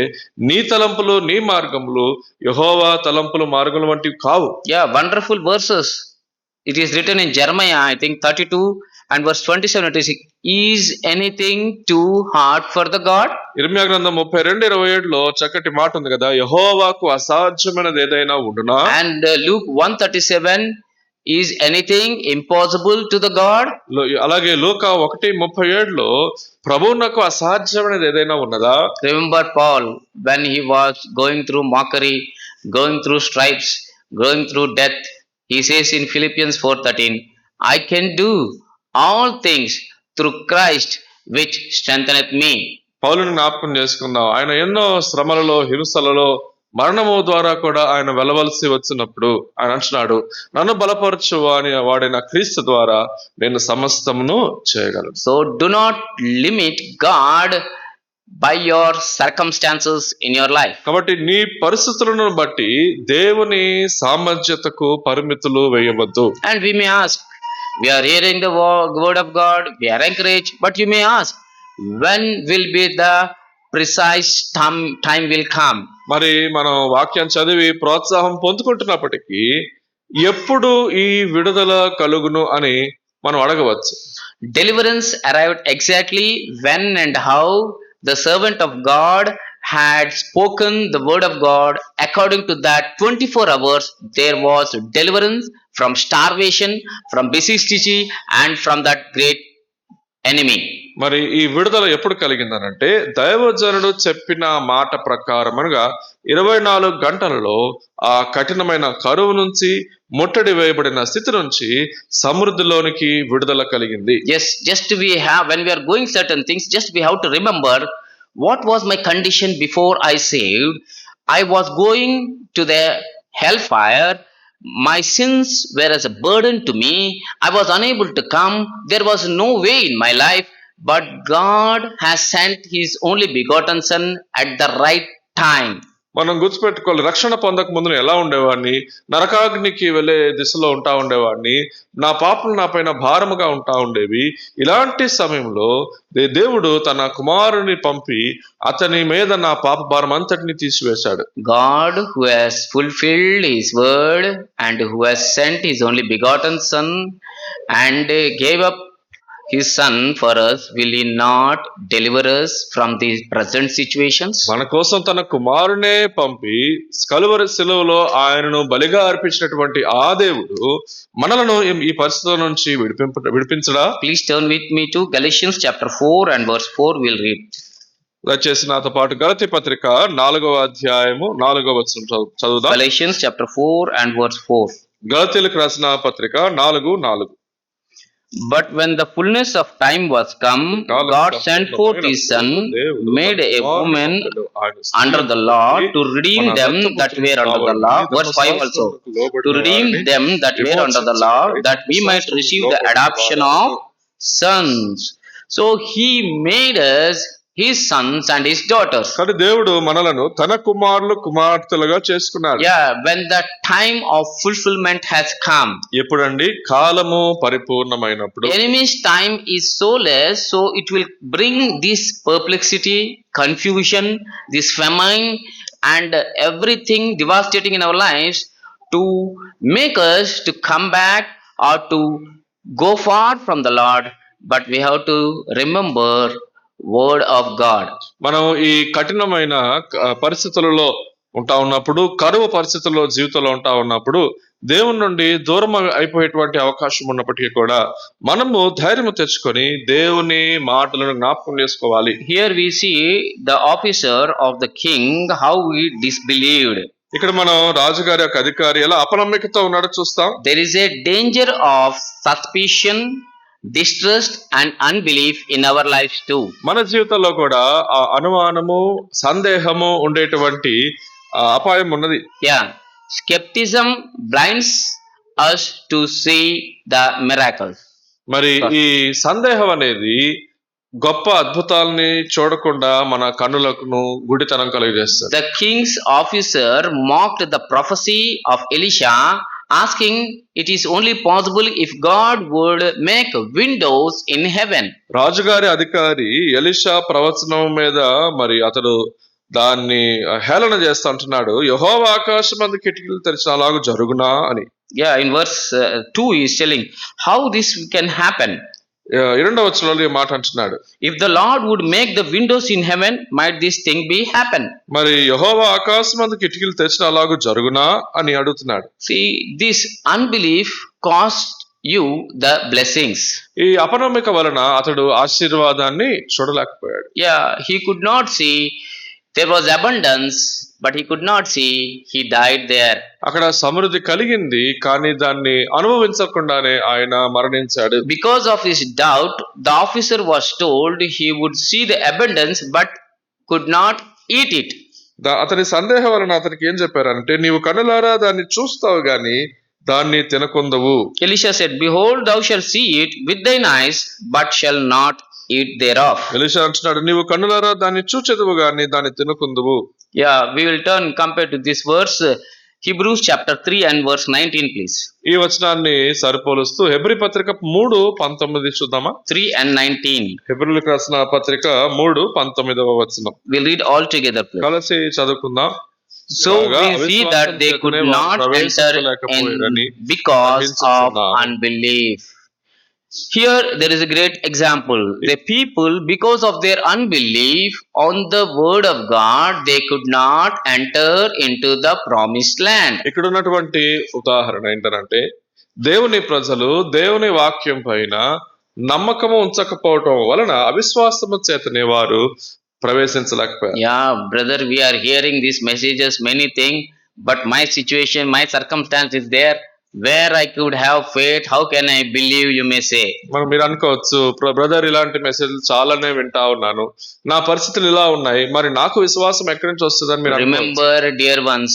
నీ తలంపులు నీ మార్గములు యెహోవా తలంపులు మార్గములు వంటివి కావు. Yeah, wonderful verses. It is written in Jeremiah, I think 32 and verse 27. It is anything too hard for the God? ఇర్మీయా గ్రంథం 32:27లో చక్కటి మాట ఉంది కదా, యెహోవాకు అసాధ్యమైనది ఏదైనా ఉండునా. And Luke 1:37, is anything impossible to the God? అలాగే లూకా 1:37లో ప్రభువునకు అసాధ్యమైనది ఏదైనా ఉన్నదా. Remember Paul, when he was going through mockery, going through stripes, going through death, he says in Philippians 4:13, I can do all things through Christ which strengtheneth me. పౌలుని జ్ఞాపకం చేసుకుందాం. ఆయన ఎన్నో శ్రమలలో, హింసలలో, మరణము ద్వారా కూడా ఆయన వెళ్ళవలసి వచ్చినప్పుడు ఆయన అంటున్నాడు, నన్ను బలపరచు వాడైన క్రీస్తు ద్వారా నేను సమస్తమును చేయగలను. So do not limit God by your circumstances in your life. కాబట్టి నీ పరిస్థితులను బట్టి దేవుని సామర్థ్యతకు పరిమితులు వేయవద్దు. And we may ask, we are hearing the word of God, we are encouraged, but you may ask, when will be the precise time will come? మరి మనం వాక్యం చదివి ప్రోత్సాహం పొందుకుంటున్నప్పటికీ ఎప్పుడు ఈ విడుదల కలుగును అని మనం అడగవచ్చు. Deliverance arrived exactly when and how the servant of God had spoken the word of God. According to that 24 hours there was deliverance from starvation, from besieged, and from that great enemy. మరి ఈ విడుదల ఎప్పుడు కలిగిందనంటే దైవజనుడు చెప్పిన మాట ప్రకారముగా 24 గంటలలో ఆ కఠినమైన కరువు నుంచి, ముట్టడి వేయబడిన స్థితి నుంచి సమృద్ధిలోనికి విడుదల కలిగింది. Yes, just when we are going certain things, just we have to remember what was my condition before I saved. I was going to the hellfire. My sins were as a burden to me. I was unable to come. There was no way in my life. But God has sent His only begotten Son at the right time. మనం గుర్తుపెట్టుకోవాలి, రక్షణ పొందక ముందు ఎలా ఉండేవాడిని, నరకాగ్నికి వెళ్ళే దిశలో ఉంటా ఉండేవాడిని, నా పాపలు నా పైన భారముగా ఉంటా ఉండేవి. ఇలాంటి సమయంలో దేవుడు తన కుమారుని పంపి అతని మీద నా పాప భారం అంతటిని తీసివేశాడు. God, who has fulfilled His word and who has sent His only begotten Son and gave up His Son for us, will He not deliver us from these present situations? మన కోసం తన కుమారునే పంపి కలువరి శిలువలో ఆయనను బలిగా అర్పించినటువంటి ఆ దేవుడు మనలను ఈ పరిస్థితుల నుంచి విడిపించడా? Please turn with me to Galatians chapter 4 and verse 4. We'll read. దయచేసి నాతో పాటు గలతీ పత్రిక 4వ అధ్యాయము 4వ వచనం చదువుదాం. Galatians chapter 4 and verse 4. గలతీలకు రాసిన పత్రిక 4:4. But when the fullness of time was come, God sent forth His Son, made a woman under the law, to redeem them that were under the law. Verse 5 also. To redeem them that were under the law, that we might receive the adoption of sons. So He made us His sons and His daughters. కానీ దేవుడు మనలను తన కుమారులు కుమార్తెలుగా చేసుకున్నాడు. Yeah, when the time of fulfillment has come. ఎప్పుడండి? కాలము పరిపూర్ణమైనప్పుడు. Enemy's time is so less, so it will bring this perplexity, confusion, this famine, and everything devastating in our lives to make us to come back or to go far from the Lord. But we have to remember word of God. మనం ఈ కఠినమైన పరిస్థితులలో ఉంటా ఉన్నప్పుడు, కరువు పరిస్థితుల్లో జీవితంలో ఉంటా ఉన్నప్పుడు, దేవుని నుండి దూరం అయిపోయేటువంటి అవకాశం ఉన్నప్పటికీ కూడా మనము ధైర్యం తెచ్చుకొని దేవుని మాటలను జ్ఞాపకం చేసుకోవాలి. Here we see the officer of the king how he disbelieved. ఇక్కడ మనం రాజుగారి యొక్క అధికారి ఎలా అపనమ్మికతో ఉన్నాడో చూస్తాం. There is a danger of suspicion, distrust and unbelief in our lives too. మన జీవితంలో కూడా ఆ అనుమానము, సందేహము ఉండేటువంటి అపాయం ఉన్నది. Yeah, skepticism blinds us to see the miracles. మరి ఈ సందేహం అనేది గొప్ప అద్భుతాలని చూడకుండా మన కన్నులకు గుడితనం కలిగజేస్తుంది. The king's officer mocked the prophecy of Elisha, asking it is only possible if God would make windows in heaven. రాజుగారి అధికారి ఎలీషా ప్రవచనం మీద మరి అతడు దాన్ని హేళన చేస్తా అంటున్నాడు, యెహోవా ఆకాశమందు కిటికీలు తెరిచిన అలాగూ జరుగునా అని. Yeah, in verse 2 he is telling how this can happen. 2వ వచనంలో ఈ మాట అంటున్నాడు, if the Lord would make the windows in heaven, might this thing be happen? మరి యెహోవా ఆకాశమందు కిటికీలు తెరిచిన అలాగూ జరుగునా అని అడుగుతున్నాడు. See, this unbelief cost you the blessings. ఈ అపనమ్మిక వలన అతడు ఆశీర్వాదాన్ని చూడలేకపోయాడు. Yeah, he could not see. There was abundance, but he could not see. He died there. అక్కడ సమృద్ధి కలిగింది, కానీ దాన్ని అనుభవించకుండానే ఆయన మరణించాడు. Because of his doubt, the officer was told he would see the abundance, but could not eat it. అతని సందేహం వలన అతనికి ఏం చెప్పారంటే, నీవు కన్నులారా దాన్ని చూస్తావు గాని దాన్ని తినకుందవు. Elisha said, behold, thou shalt see it with thine eyes, but shall not eat thereof. Elisha అంటున్నాడు, నీవు కన్నులారా దాన్ని చూచెదవు గాని దాన్ని తినకుందువు. Yeah, we will turn compare to this verse, Hebrews chapter 3 and verse 19, please. ఈ వచనాన్ని సరిపోలుస్తూ హెబ్రీ పత్రిక 3:19 చూద్దామా? 3 and 19. హెబ్రీలకు రాసిన పత్రిక 3:19 వచనం. We'll read all together, please. కలిసి చదువుకుందాం. So we see that they could not enter in because of unbelief. Here there is a great example. The people, because of their unbelief on the word of God, they could not enter into the promised land. ఇక్కడ ఉన్నటువంటి ఉదాహరణ ఏంటంటే, దేవుని ప్రజలు దేవుని వాక్యం పైన నమ్మకము ఉంచకపోవటం వలన అవిశ్వాసము చేతనే వారు ప్రవేశించలేకపోయారు. Yeah, brother, we are hearing these messages, many things, but my situation, my circumstance is there. Where I could have faith, how can I believe, you may say. మీరు అనుకోవచ్చు, బ్రదర్ ఇలాంటి మెసేజ్ చాలానే వింటా ఉన్నాను, నా పరిస్థితులు ఇలా ఉన్నాయి, మరి నాకు విశ్వాసం ఎక్కడి నుంచి వస్తుందని మీరు remember, dear ones,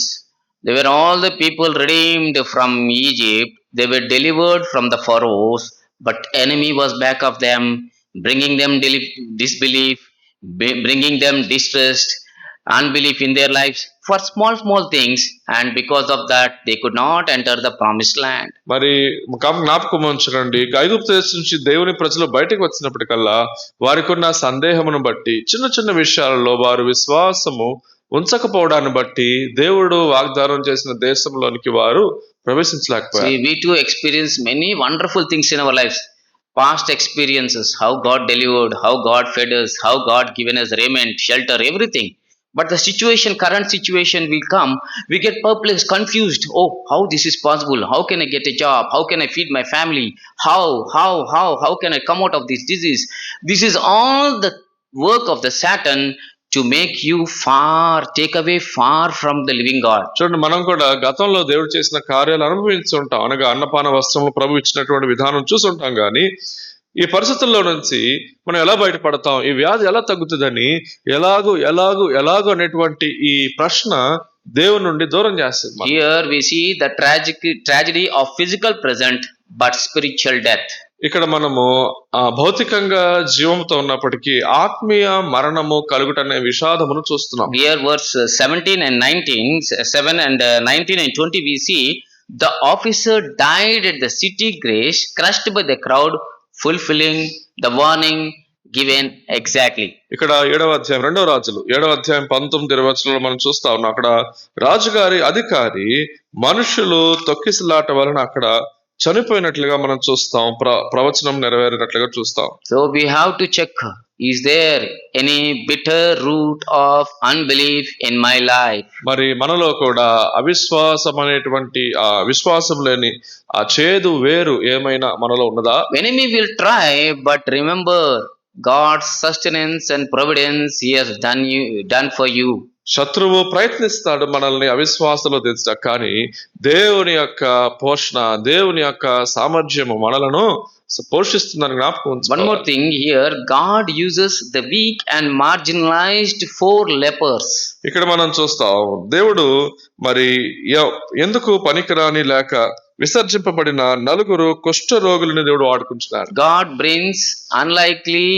they were all the people redeemed from Egypt. They were delivered from the pharaohs, but enemy was back of them, bringing them disbelief, bringing them distrust, unbelief in their lives for small things, and because of that they could not enter the promised land. మరి జ్ఞాపకం ఉంచండి, ఐగుప్తు దేశం నుంచి దేవుని ప్రజలు బయటకు వచ్చినప్పటికల్లా వారికి ఉన్న సందేహమును బట్టి చిన్న చిన్న విషయాలలో వారు విశ్వాసము ఉంచకపోవడాన్ని బట్టి దేవుడు వాగ్దానం చేసిన దేశంలోనికి వారు ప్రవేశించలేకపోయారు. See, we too experience many wonderful things in our lives. Past experiences, how God delivered, how God fed us, how God given us raiment, shelter, everything. But the current situation will come, we get perplexed, confused. Oh, how this is possible? How can I get a job? How can I feed my family? How can I come out of this disease? This is all the work of the Satan to make you take away far from the living God. చూడండి, మనం కూడా గతంలో దేవుడు చేసిన కార్యాలు అనుభవించుంటాం, అనగా అన్నపాన వస్త్రము ప్రభు ఇచ్చినటువంటి విధానం చూసుంటాం, కానీ ఈ పరిస్థితుల్లో నుంచి మనం ఎలా బయటపడతాం, ఈ వ్యాధి ఎలా తగ్గుతుందని ఎలాగో అనేటువంటి ఈ ప్రశ్న దేవుని నుండి దూరం చేస్తుంది. Here we see the tragedy of physical present but spiritual death. ఇక్కడ మనము భౌతికంగా జీవంతో ఉన్నప్పటికీ ఆత్మీయ మరణము కలుగుటనే విషాదమును చూస్తున్నాం. Here verse 17 and 19, 7 and 19 and 20 we see the officer died at the city grace, crushed by the crowd, fulfilling the warning given exactly. ఇక్కడ 7వ అధ్యాయం 2వ రాజులు 7వ అధ్యాయం 19 వచనంలో మనం చూస్తా ఉన్నాం. అక్కడ రాజుగారి అధికారి మనుషులు తొక్కిసలాట వలన అక్కడ చనిపోయినట్లుగా మనం చూస్తాం. ప్రవచనం నెరవేరినట్లుగా చూస్తాం. So we have to check, is there any bitter root of unbelief in my life? మరి మనలో కూడా అవిశ్వాసం అనేటువంటి ఆ విశ్వాసం లేని ఆ చేదు వేరు ఏమైనా మనలో ఉన్నదా? Enemy will try, but remember God's sustenance and providence He has done for you. శత్రువు ప్రయత్నిస్తాడు మనల్ని అవిశ్వాసంలో తెచ్చ, కానీ దేవుని యొక్క పోషణ, దేవుని యొక్క సామర్థ్యము మనలను పోషిస్తుందని జ్ఞాపకం ఉంచుకోవాలి. One more thing here, God uses the weak and marginalized 4 lepers. ఇక్కడ మనం చూస్తాం, దేవుడు మరి ఎందుకు పనికిరాని లేక విసర్జింపబడిన 4 కుష్ఠ రోగులను దేవుడు వాడుకుంటున్నాడు. God brings unlikely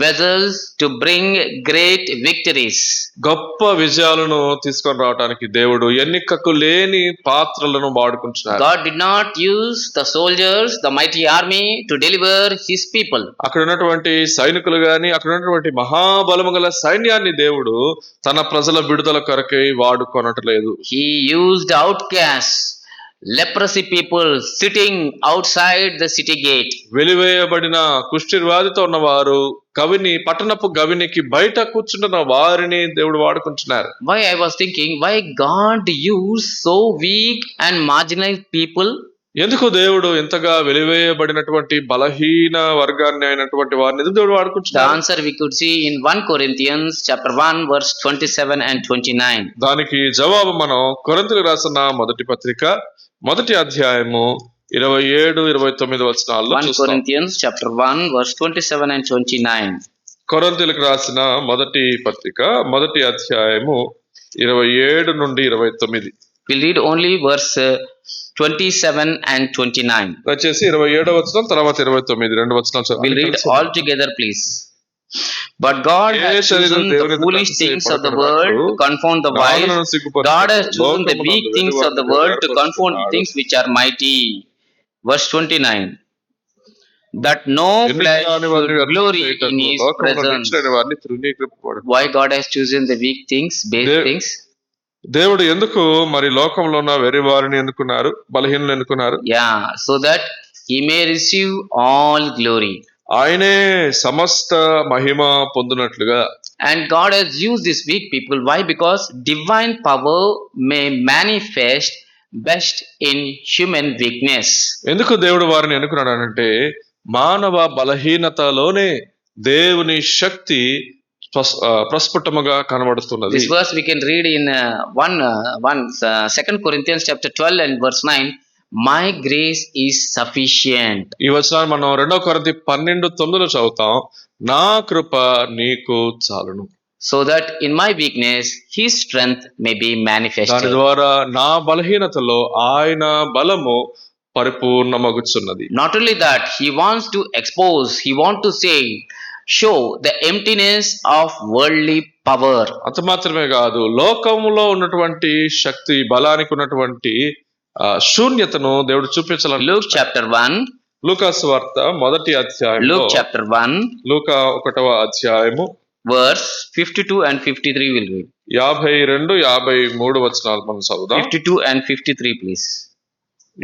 vessels to bring great victories. గొప్ప విజయాలను తీసుకొని రావడానికి దేవుడు ఎన్నికకు లేని పాత్రలను వాడుకుంటున్నాడు. God did not use the soldiers, the mighty army to deliver His people. అక్కడ ఉన్నటువంటి సైనికులు గాని, అక్కడ ఉన్నటువంటి మహాబలము గల సైన్యాన్ని దేవుడు తన ప్రజల విడుదల కొరకై వాడుకొనట్లేదు. He used outcasts, leprosy people sitting outside the city gate. వెలివేయబడిన కుష్ఠవ్యాధితో ఉన్నవారు పట్టణపు గవినికి బయట కూర్చుంటున్న వారిని దేవుడు వాడుకుంటున్నారు. Why I was thinking, why God used so weak and marginalized people? ఎందుకు దేవుడు ఇంతగా వెలివేయబడినటువంటి బలహీన వర్గాన్ని అయినటువంటి వారిని ఎందుకు దేవుడు వాడుకుంటున్నారు? The answer we could see in 1 Corinthians chapter 1 verse 27 and 29. దానికి జవాబు మనం కొరింథీయులకు రాసిన మొదటి పత్రిక 1వ అధ్యాయము 27-29 వచనాల్లో 1 Corinthians chapter 1 verse 27 and 29. కొరింథీయులకు రాసిన మొదటి పత్రిక 1వ అధ్యాయము 27 నుండి 29. We'll read only verse 27 and 29. వచ్చేసి 27వ వచనం తర్వాత 29 రెండు వచనాలు. We'll read all together please. But God has chosen the foolish things of the world to confound the wise. God has chosen the weak things of the world to confound the things which are mighty. Verse 29. That no flesh should glory in His presence. Why God has chosen the weak things, base things? దేవుడు ఎందుకు మరి లోకంలో ఉన్న వెర్రి వారిని ఎన్నుకున్నారు, బలహీనులను ఎన్నుకున్నారు? Yeah, so that He may receive all glory. ఆయనే సమస్త మహిమ పొందునట్లుగా. And God has used these weak people. Why? Because divine power may manifest best in human weakness. ఎందుకు దేవుడు వారిని ఎన్నుకున్నాడు అంటే, మానవ బలహీనతలోనే దేవుని శక్తి ప్రస్ఫుటముగా కనబడుతున్నది. This verse we can read in 2 Corinthians chapter 12 and verse 9. My grace is sufficient. ఈ వచనాన్ని మనం 2 కొరింథీ 12:9 చదువుతాం. నా కృప నీకు చాలును. So that in my weakness His strength may be manifested. దాని ద్వారా నా బలహీనతలో ఆయన బలము పరిపూర్ణమగుచున్నది. Not only that, He wants to expose, He wants to show the emptiness of worldly power. అంత మాత్రమే కాదు, లోకములో ఉన్నటువంటి శక్తి బలానికి ఉన్నటువంటి శూన్యతను దేవుడు చూపించాలని. Luke chapter 1. లూకా సువార్త 1వ అధ్యాయంలో, Luke chapter 1. లూకా 1వ అధ్యాయము verse 52 and 53 will read. 52-53 వచనాలు మనం చదువుదాం. 52 and 53 please.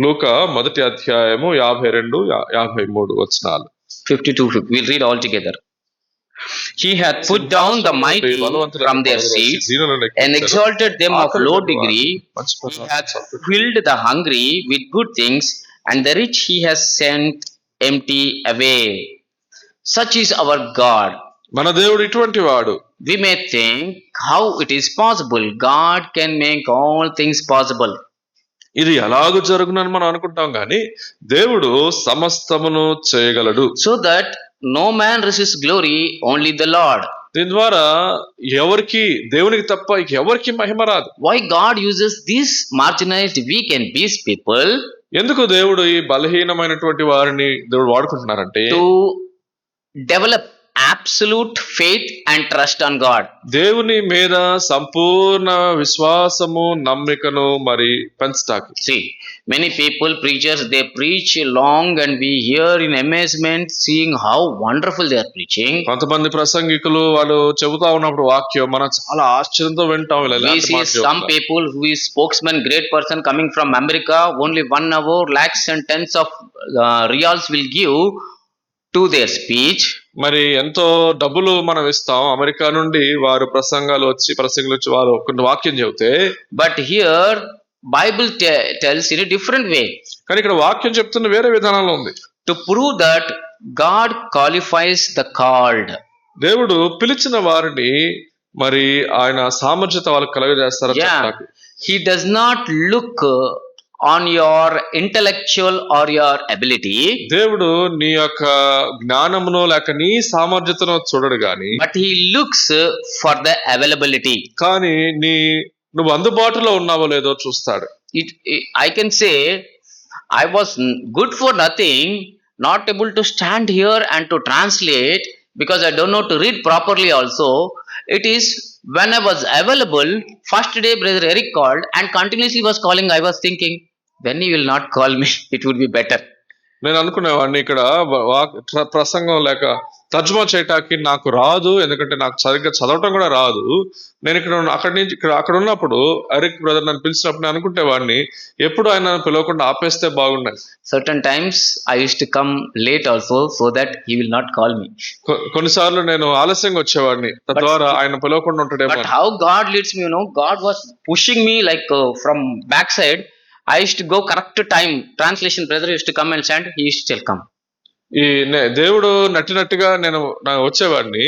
లూకా 1వ అధ్యాయము 52-53 వచనాలు. 52 we'll read all together. He hath put down the mighty from their seats and exalted them of low degree. He hath filled the hungry with good things, and the rich He has sent empty away. Such is our God. మన దేవుడు ఇటువంటి వాడు. We may think how it is possible. God can make all things possible. ఇది ఎలాగూ జరుగునని మనం అనుకుంటాం, కానీ దేవుడు సమస్తమును చేయగలడు. So that no man receives glory, only the Lord. దీని ద్వారా దేవునికి తప్ప ఎవరికి మహిమ రాదు. Why God uses these marginalized, weak and beast people? ఎందుకు దేవుడు ఈ బలహీనమైనటువంటి వారిని దేవుడు వాడుకుంటున్నారంటే, to develop absolute faith and trust on God. దేవుని మీద సంపూర్ణ విశ్వాసము నమ్మికను మరి పెంచటానికి. See, many people, preachers, they preach long and we hear in amazement seeing how wonderful they are preaching. కొంతమంది ప్రసంగికులు వాళ్ళు చెబుతా ఉన్నప్పుడు వాక్యం మనం చాలా ఆశ్చర్యంతో వింటాం. We see some people who is spokesman, great person coming from America, only 1 hour, lakhs and tens of reals will give to their speech. మరి ఎంతో డబ్బులు మనం ఇస్తాం. అమెరికా నుండి వారు ప్రసంగాలు వచ్చి వారు కొన్ని వాక్యం చెబితే, but here Bible tells in a different way. కానీ ఇక్కడ వాక్యం చెప్తున్న వేరే విధానంలో ఉంది. To prove that God qualifies the called. దేవుడు పిలిచిన వారిని మరి ఆయన సామర్థ్యత వాళ్ళకి కలుగజేస్తారు. He does not look on your intellectual or your ability. దేవుడు నీ యొక్క జ్ఞానమును లేక నీ సామర్థ్యతను చూడడు గాని, but he looks for the availability. కానీ నువ్వు అందుబాటులో ఉన్నావో లేదో చూస్తాడు. I can say I was good for nothing, not able to stand here and to translate because I don't know to read properly also. It is when I was available, first day brother Eric called and continuously was calling. I was thinking, when he will not call me, it would be better. నేను అనుకునేవాడిని ఇక్కడ ప్రసంగం లేక తర్జుమా చేయటానికి నాకు రాదు, ఎందుకంటే నాకు సరిగ్గా చదవటం కూడా రాదు. నేను అక్కడ ఉన్నప్పుడు ఎరిక్ బ్రదర్ నన్ను పిలిచినప్పుడు నేను అనుకుంటేవాడిని ఎప్పుడు ఆయన నన్ను పిలవకుండా ఆపేస్తే బాగుండదు. Certain times I used to come late also so that he will not call me. కొన్నిసార్లు నేను ఆలస్యంగా వచ్చేవాడిని, తద్వారా ఆయన పిలవకుండా ఉంటాడేమో. But how God leads me, God was pushing me like from backside. I used to go correct time. Translation brother used to come and stand. He used to still come. ఈ దేవుడు నట్టినట్టుగా నేను వచ్చేవాడిని.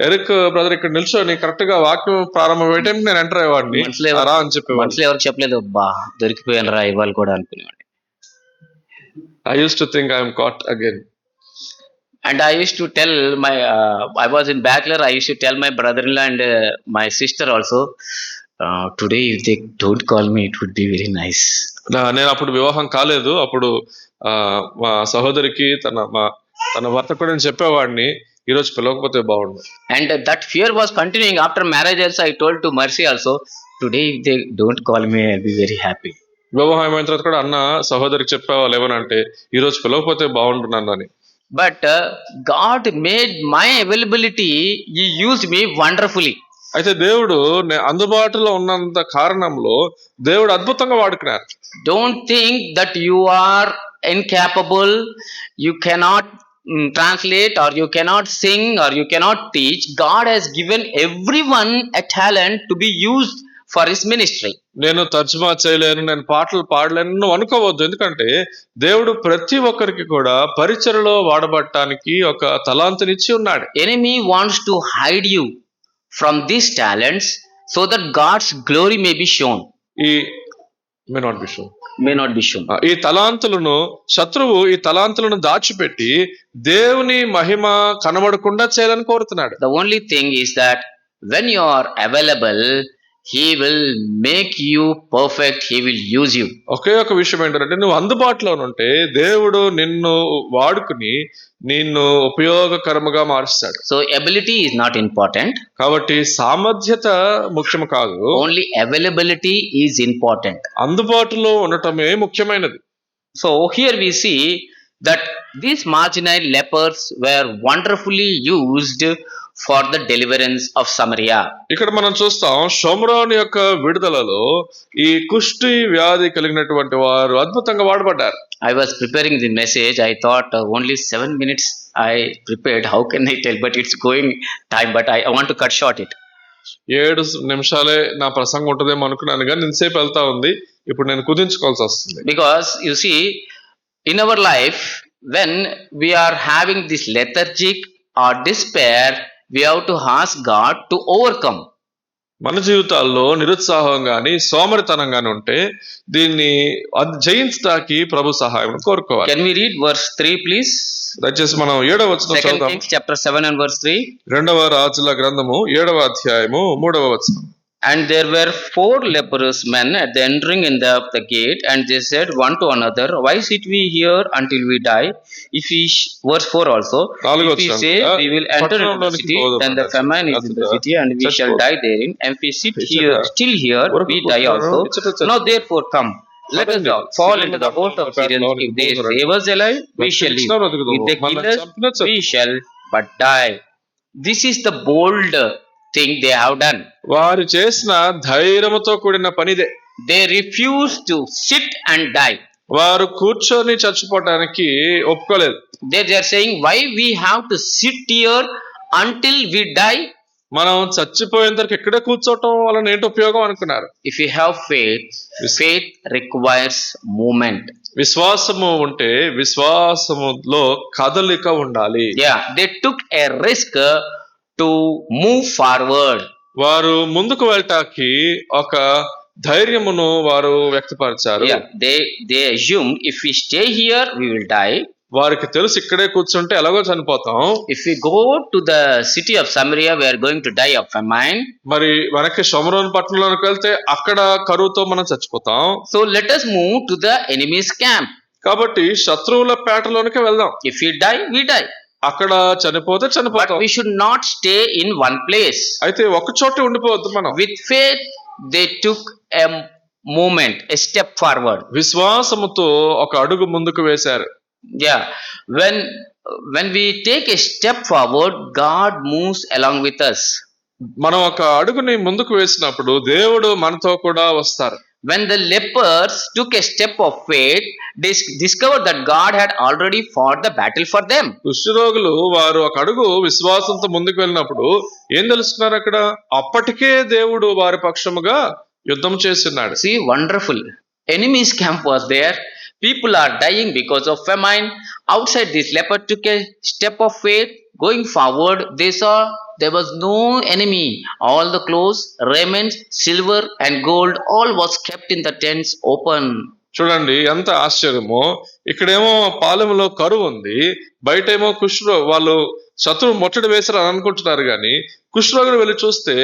ఎరిక్ బ్రదర్ ఇక్కడ నిల్చొని correct గా వాక్యం ప్రారంభం అయ్యే టైం నేను ఎంటర్ అయ్యేవాడిని. రా అని చెప్పేవాడిని. మనసులో ఎవరికి చెప్పలేదు, బా దొరికిపోయాను రా ఇవాళ కూడా అనుకునేవాడిని. I used to think I am caught again. And I used to tell my I was in bachelor. I used to tell my brother-in-law and my sister also, today if they don't call me it would be very nice. నేను అప్పుడు వివాహం కాలేదు. అప్పుడు మా సహోదరికి తన భర్త కూడా నేను చెప్పేవాడిని, ఈ రోజు పిలవకపోతే బాగుండు. And that fear was continuing after marriage also. I told to Mercy also, today if they don't call me I'll be very happy. వివాహం అయిన తర్వాత కూడా అన్న సహోదరికి చెప్పేవాళ్ళు ఏమనంటే, ఈ రోజు పిలవకపోతే బాగుండు నన్ను అని. But God made my availability, he used me wonderfully. అయితే దేవుడు అందుబాటులో ఉన్నంత కారణంలో దేవుడు అద్భుతంగా వాడుకున్నారు. Don't think that you are incapable, you cannot translate or you cannot sing or you cannot teach. God has given everyone a talent to be used for his ministry. నేను తర్జుమా చేయలేను, నేను పాటలు పాడలేను నువ్వు అనుకోవద్దు. ఎందుకంటే దేవుడు ప్రతి ఒక్కరికి కూడా పరిచర్యలో వాడబడటానికి ఒక తలాంతునిచ్చి ఉన్నాడు. Enemy wants to hide you from these talents so that God's glory may be shown. May not be shown. ఈ తలాంతులను శత్రువు ఈ తలాంతులను దాచిపెట్టి దేవుని మహిమ కనబడకుండా చేయాలని కోరుతున్నాడు. The only thing is that when you are available, he will make you perfect, he will use you. ఒకే ఒక విషయం ఏంటంటే నువ్వు అందుబాటులో ఉంటే దేవుడు నిన్ను వాడుకుని నిన్ను ఉపయోగకరముగా మారుస్తాడు. So ability is not important. కాబట్టి సామర్థ్యత ముఖ్యం కాదు. Only availability is important. అందుబాటులో ఉండటమే ముఖ్యమైనది. So here we see that these marginal lepers were wonderfully used for the deliverance of Samaria. ఇక్కడ మనం చూస్తాం షోమ్రోను యొక్క విడుదలలో ఈ కుష్టి వ్యాధి కలిగినటువంటి వారు అద్భుతంగా వాడబడ్డారు. I was preparing the message. I thought only 7 minutes I prepared. How can I tell? But it's going time. But I want to cut short it. 7 నిమిషాలే నా ప్రసంగం ఉంటుందేమో అనుకున్నాను, కానీ ఇంతసేపు వెళ్తా ఉంది. ఇప్పుడు నేను కుదించుకోవాల్సి వస్తుంది. Because you see, in our life, when we are having this lethargic or despair, we have to ask God to overcome. మన జీవితాల్లో నిరుత్సాహం గాని సోమరితనం గాని ఉంటే దీన్ని జయించడానికి ప్రభు సహాయం కోరుకోవాలి. Can we read verse 3 please? దయచేసి మనం 7వ వచనం చదువుదాం. 2 Kings chapter 7 and verse 3. 2వ రాజుల గ్రంథము 7వ అధ్యాయము 3వ వచనం. And there were 4 leprous men at the entering in of the gate, and they said one to another, why sit we here until we die? If we verse 4 also, నాలుగో if we వచనం say కూడా, we will enter into the పట్టణంలోనికి city, పోదాం then the అన్నారు. famine is in the అతడు city, and we shall చచ్చిపోదాం. die therein. And if we sit ఇచ్చట here, still here, we ఊరకు die also. ఇచ్చట చచ్చి- Now therefore come, let us పదండి. fall Syrian into the host of పట్టణంలో Syrians. If they పోదురండి. save us alive, we shall live. If they kill us, we shall but die. This is the bold thing they have done. వారు చేసిన ధైర్యముతో కూడిన పనిదే. They refuse to sit and die. వారు కూర్చొని చచ్చిపోవటానికి ఒప్పుకోలేదు. They are saying, why we have to sit here until we die? మనం చచ్చిపోయేంత వరకు ఎక్కడే కూర్చోవటం వలన ఏంటి ఉపయోగం అనుకున్నారు. If you have faith, faith requires movement. విశ్వాసము ఉంటే విశ్వాసములో కదలిక ఉండాలి. Yeah, they took a risk to move forward. వారు ముందుకు వెళ్ళటానికి ఒక ధైర్యమును వారు వ్యక్తపరిచారు. Yeah, they assumed if we stay here, we will die. వారికి తెలుసు ఇక్కడే కూర్చుంటే ఎలాగో చనిపోతాం. If we go to the city of Samaria, we are going to die of famine. మరి మనకి షోమ్రోన్ పట్టణంలోకి వెళ్తే అక్కడ కరువుతో మనం చచ్చిపోతాం. So let us move to the enemy's camp. కాబట్టి శత్రువుల పేటలోనికి వెళ్దాం. If we die, we die. అక్కడ చనిపోతే But చనిపోతాం. we should not stay in one place. అయితే ఒక చోట ఉండిపోవద్దు మనం. With faith, they took a movement, a step forward. విశ్వాసముతో ఒక అడుగు ముందుకు వేశారు. Yeah, when we take a step forward, God moves along with us. మనం ఒక అడుగుని ముందుకు వేసినప్పుడు దేవుడు మనతో కూడా వస్తారు. When the lepers took a step of faith, they discovered that God had already fought the battle for them. కుష్ఠరోగులు వారు ఒక అడుగు విశ్వాసంతో ముందుకు వెళ్ళినప్పుడు ఏం తెలుసుకున్నారు అక్కడ? అప్పటికే దేవుడు వారి పక్షముగా యుద్ధం చేస్తున్నాడు. See, wonderful. Enemy's camp was there. People are dying because of famine. Outside, this leper took a step of faith. Going forward, they saw there was no enemy. All the clothes, raiments, silver and gold, all was kept in the tents open. చూడండి ఎంత ఆశ్చర్యమో. ఇక్కడేమో పాలెంలో కరువు ఉంది, బయటేమో వాళ్ళు శత్రువు ముట్టడి వేశారు అని అనుకుంటున్నారు. కానీ కుష్ఠరోగులు వెళ్ళి చూస్తే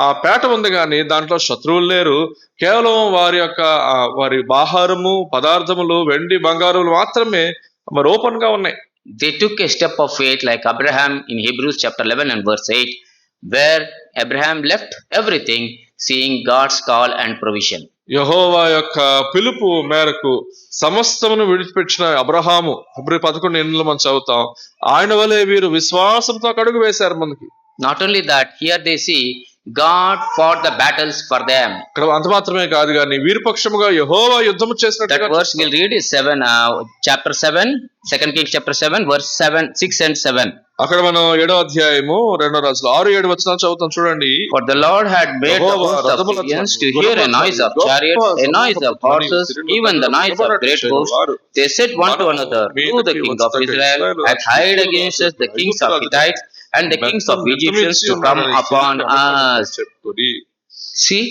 ఆ పేట ఉంది కానీ దాంట్లో శత్రువులు లేరు. కేవలం వారి ఆహారము పదార్థములు వెండి బంగారులు మాత్రమే మరి ఓపెన్ గా ఉన్నాయి. They took a step of faith like Abraham in Hebrews chapter 11 and verse 8, where Abraham left everything, seeing God's call and provision. యెహోవా యొక్క పిలుపు మేరకు సమస్తమును విడిచిపెట్టిన అబ్రహాము, ఫిబ్రవరి 11 మనం చదువుతాం, ఆయన వలె వీరు విశ్వాసంతో అడుగు వేశారు ముందుకి. Not only that, here they see God fought the battles for them. ఇక్కడ అంత మాత్రమే కాదు కానీ వీరి పక్షముగా యెహోవా యుద్ధము That చేసినట్టుగా verse we'll read is chapter 7, 2 Kings chapter 7, verse 6 and 7. అక్కడ మనం 7వ అధ్యాయము 2వ రాజులు 6-7 వచనాలు చదువుతాం చూడండి. For the Lord had made the host of Syrians to hear a noise of chariots, a noise of horses, even the noise of great hosts. They said one to another, who the king of Israel hath hired against us the kings of Hittites and the kings of Egyptians to come upon us. See,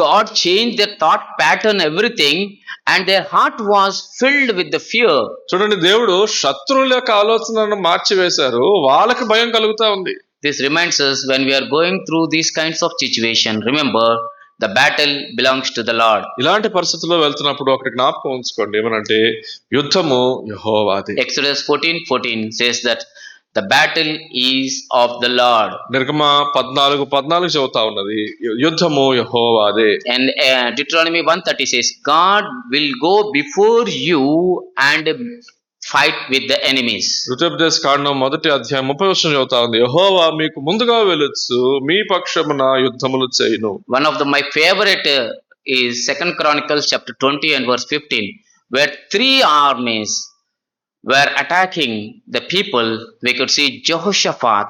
God changed their thought pattern, everything, and their heart was filled with the fear. చూడండి దేవుడు శత్రువుల యొక్క ఆలోచనను మార్చివేశారు, వాళ్ళకి భయం కలుగుతా ఉంది. This reminds us when we are going through these kinds of situation, remember the battle belongs to the Lord. ఇలాంటి పరిస్థితుల్లో వెళ్తున్నప్పుడు ఒకటి జ్ఞాపకం ఉంచుకోండి, ఏమనంటే యుద్ధము యెహోవాది. Exodus 14:14 says that the battle is of the Lord. నిర్గమ 14:14 చెబుతా ఉన్నది యుద్ధము యెహోవాదే. And Deuteronomy 1:30 says God will go before you and fight with the enemies. ఋతోపదేశ కాండం 1వ అధ్యాయం 30వ వచనం చెబుతా ఉంది, యెహోవా మీకు ముందుగా వెలుచు మీ పక్షమున యుద్ధములు చేయును. One of my favorite is 2 Chronicles chapter 20 and verse 15, where 3 armies were attacking the people. We could see Jehoshaphat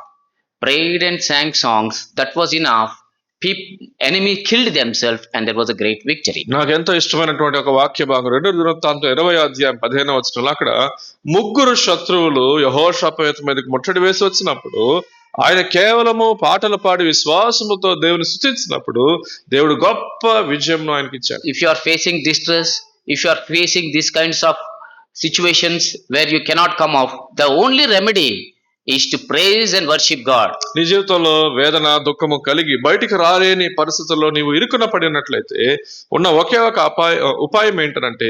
prayed and sang songs. That was enough. Enemy killed themselves and there was a great victory. నాకు ఎంతో ఇష్టమైనటువంటి ఒక వాక్య భాగం 2 దినవృత్తాంతం 20వ అధ్యాయం 15వ వచనంలో అక్కడ ముగ్గురు శత్రువులు యెహోషాపాతు మీదకి ముట్టడి వేసి వచ్చినప్పుడు ఆయన కేవలము పాటలు పాడి విశ్వాసముతో దేవుని స్తుతించినప్పుడు దేవుడు గొప్ప విజయం ఆయనకి ఇచ్చాడు. If you are facing distress, if you are facing these kinds of situations where you cannot come off, the only remedy is to praise and worship God. నీ జీవితంలో వేదన దుఃఖము కలిగి బయటికి రాలేని పరిస్థితుల్లో నీవు ఇరుకున పడినట్లయితే ఉన్న ఒకే ఒక ఉపాయం ఏంటంటే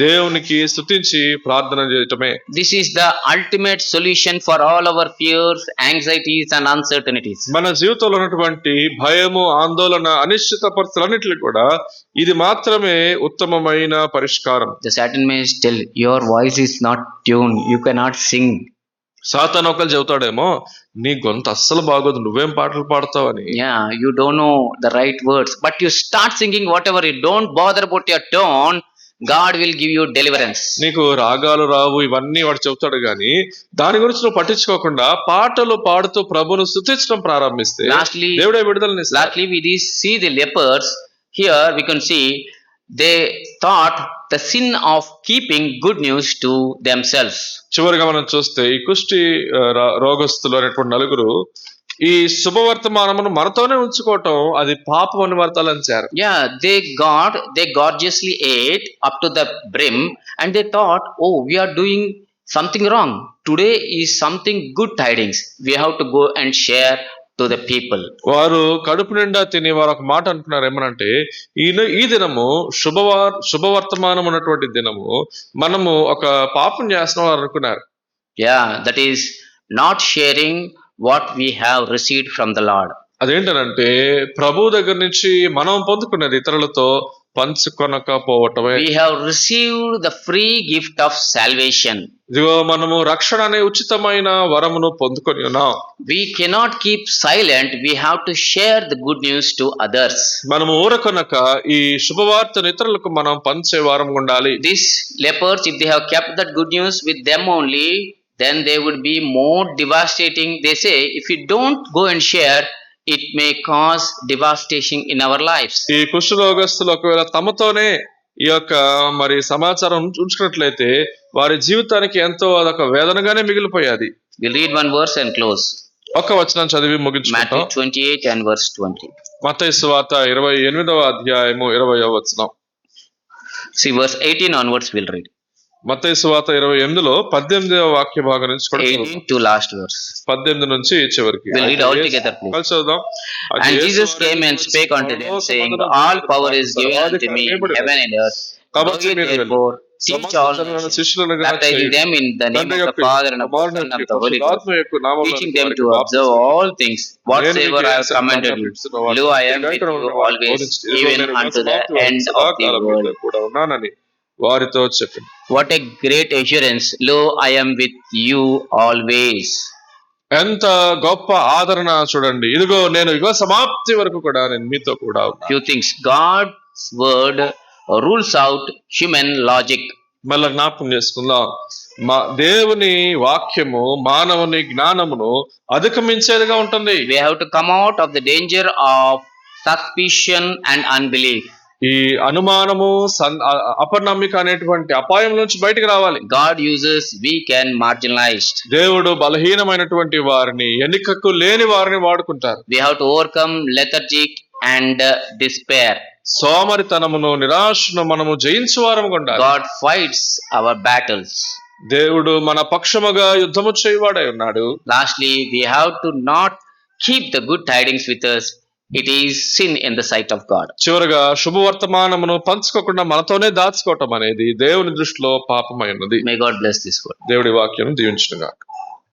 దేవునికి స్తుతించి ప్రార్థన చేయటమే. This is the ultimate solution for all our fears, anxieties and uncertainties. మన జీవితంలో ఉన్నటువంటి భయము, ఆందోళన, అనిశ్చిత పరిస్థితులన్నిటికీ కూడా ఇది మాత్రమే ఉత్తమమైన పరిష్కారం. The Satan may tell, your voice is not tuned, you cannot sing. సాతాను ఒకళ్ళు చెబుతాడేమో, నీ గొంతు అస్సలు బాగోదు, నువ్వేం పాటలు పాడతావని. Yeah, you don't know the right words, but you start singing whatever. You don't bother about your tone. God will give you deliverance. నీకు రాగాలు రావు, ఇవన్నీ వాడు చెబుతాడు గాని దాని గురించి నువ్వు పట్టించుకోకుండా పాటలు పాడుతూ ప్రభువును స్తుతించడం ప్రారంభిస్తే దేవుడే విడుదలనిస్తాడు. Lastly, we see the lepers. Here we can see they thought the sin of keeping good news to themselves. చివరిగా మనం చూస్తే ఈ కుష్టి రోగస్తులు అనేటువంటి నలుగురు ఈ శుభవర్తమానమును మనతోనే ఉంచుకోవటం అది పాపం అని వర్తాలంచారు. Yeah, they gorgeously ate up to the brim and they thought, oh, we are doing something wrong. Today is something good tidings. We have to go and share to the people. వారు కడుపు నిండా తిని వారు ఒక మాట అంటున్నారు ఏమనంటే, ఈ దినము శుభవర్తమానం ఉన్నటువంటి దినము, మనము ఒక పాపం చేస్తున్నాం అని అనుకున్నారు. Yeah, that is not sharing what we have received from the Lord. అదేంటనంటే ప్రభు దగ్గర నుంచి మనం పొందుకున్నది ఇతరులతో పంచుకొనకపోవటమే. We have received the free gift of salvation. ఇదిగో మనము రక్షణ అనే ఉచితమైన వరమును పొందుకొని ఉన్నాం. We cannot keep silent. We have to share the good news to others. మనము ఊరకొనక ఈ శుభవార్తను ఇతరులకు మనం పంచే వారం ఉండాలి. These lepers, if they have kept that good news with them only, then they would be more devastating. They say, if we don't go and share, it may cause devastation in our lives. ఈ కుష్ఠరోగస్తులు ఒకవేళ తమతోనే ఈ యొక్క మరి సమాచారం ఉంచుకున్నట్లయితే వారి జీవితానికి ఎంతో అదొక వేదనగానే మిగిలిపోయేది. We'll read one verse and close. ఒక వచనం చదివి ముగించుకుంటాం. Matthew 28 and verse 20. మత్తయి సువార్త 28వ అధ్యాయము 20వ వచనం. See, verse 18 onwards we'll read. మత్తయి సువార్త 28లో 18వ వాక్య భాగం నుంచి కూడా 18 to last verse. 18 నుంచి చివరికి. We'll read all together, please. కలిసి చదువుదాం. And Jesus came and spake unto them, saying, all power is given unto me in heaven and earth. Go ye therefore, teach all nations, baptizing them in the name of the Father and of the Son and of the Holy Ghost, teaching them to observe all things whatsoever I have commanded you. Lo, I am with you always, even unto the end of the world. వారితో చెప్పింది. What a great assurance! Lo, I am with you always. ఎంత గొప్ప ఆదరణ చూడండి. ఇదిగో నేను సమాప్తి వరకు కూడా నేను మీతో కూడా ఉన్నాను. Few things. God's word rules out human logic. మళ్ళా జ్ఞాపకం చేసుకుందాం. మా దేవుని వాక్యము మానవుని జ్ఞానమును అధిగమించేదిగా ఉంటుంది. We have to come out of the danger of suspicion and unbelief. ఈ అనుమానము అపనమ్మిక అనేటువంటి అపాయం నుంచి బయటికి రావాలి. God uses weak and marginalized. దేవుడు బలహీనమైనటువంటి వారిని, ఎన్నికకు లేని వారిని వాడుకుంటారు. We have to overcome lethargic and despair. సోమరితనమును, నిరాశను మనము జయించు వారముగా ఉండాలి. God fights our battles. దేవుడు మన పక్షముగా యుద్ధము చేయవాడై ఉన్నాడు. Lastly, we have to not keep the good tidings with us. It is sin in the sight of God. చివరగా శుభవర్తమానమును పంచుకోకుండా మనతోనే దాచుకోవటం అనేది దేవుని దృష్టిలో పాపమై ఉన్నది. May God bless this word. దేవుడి వాక్యం దీవించునుగాక.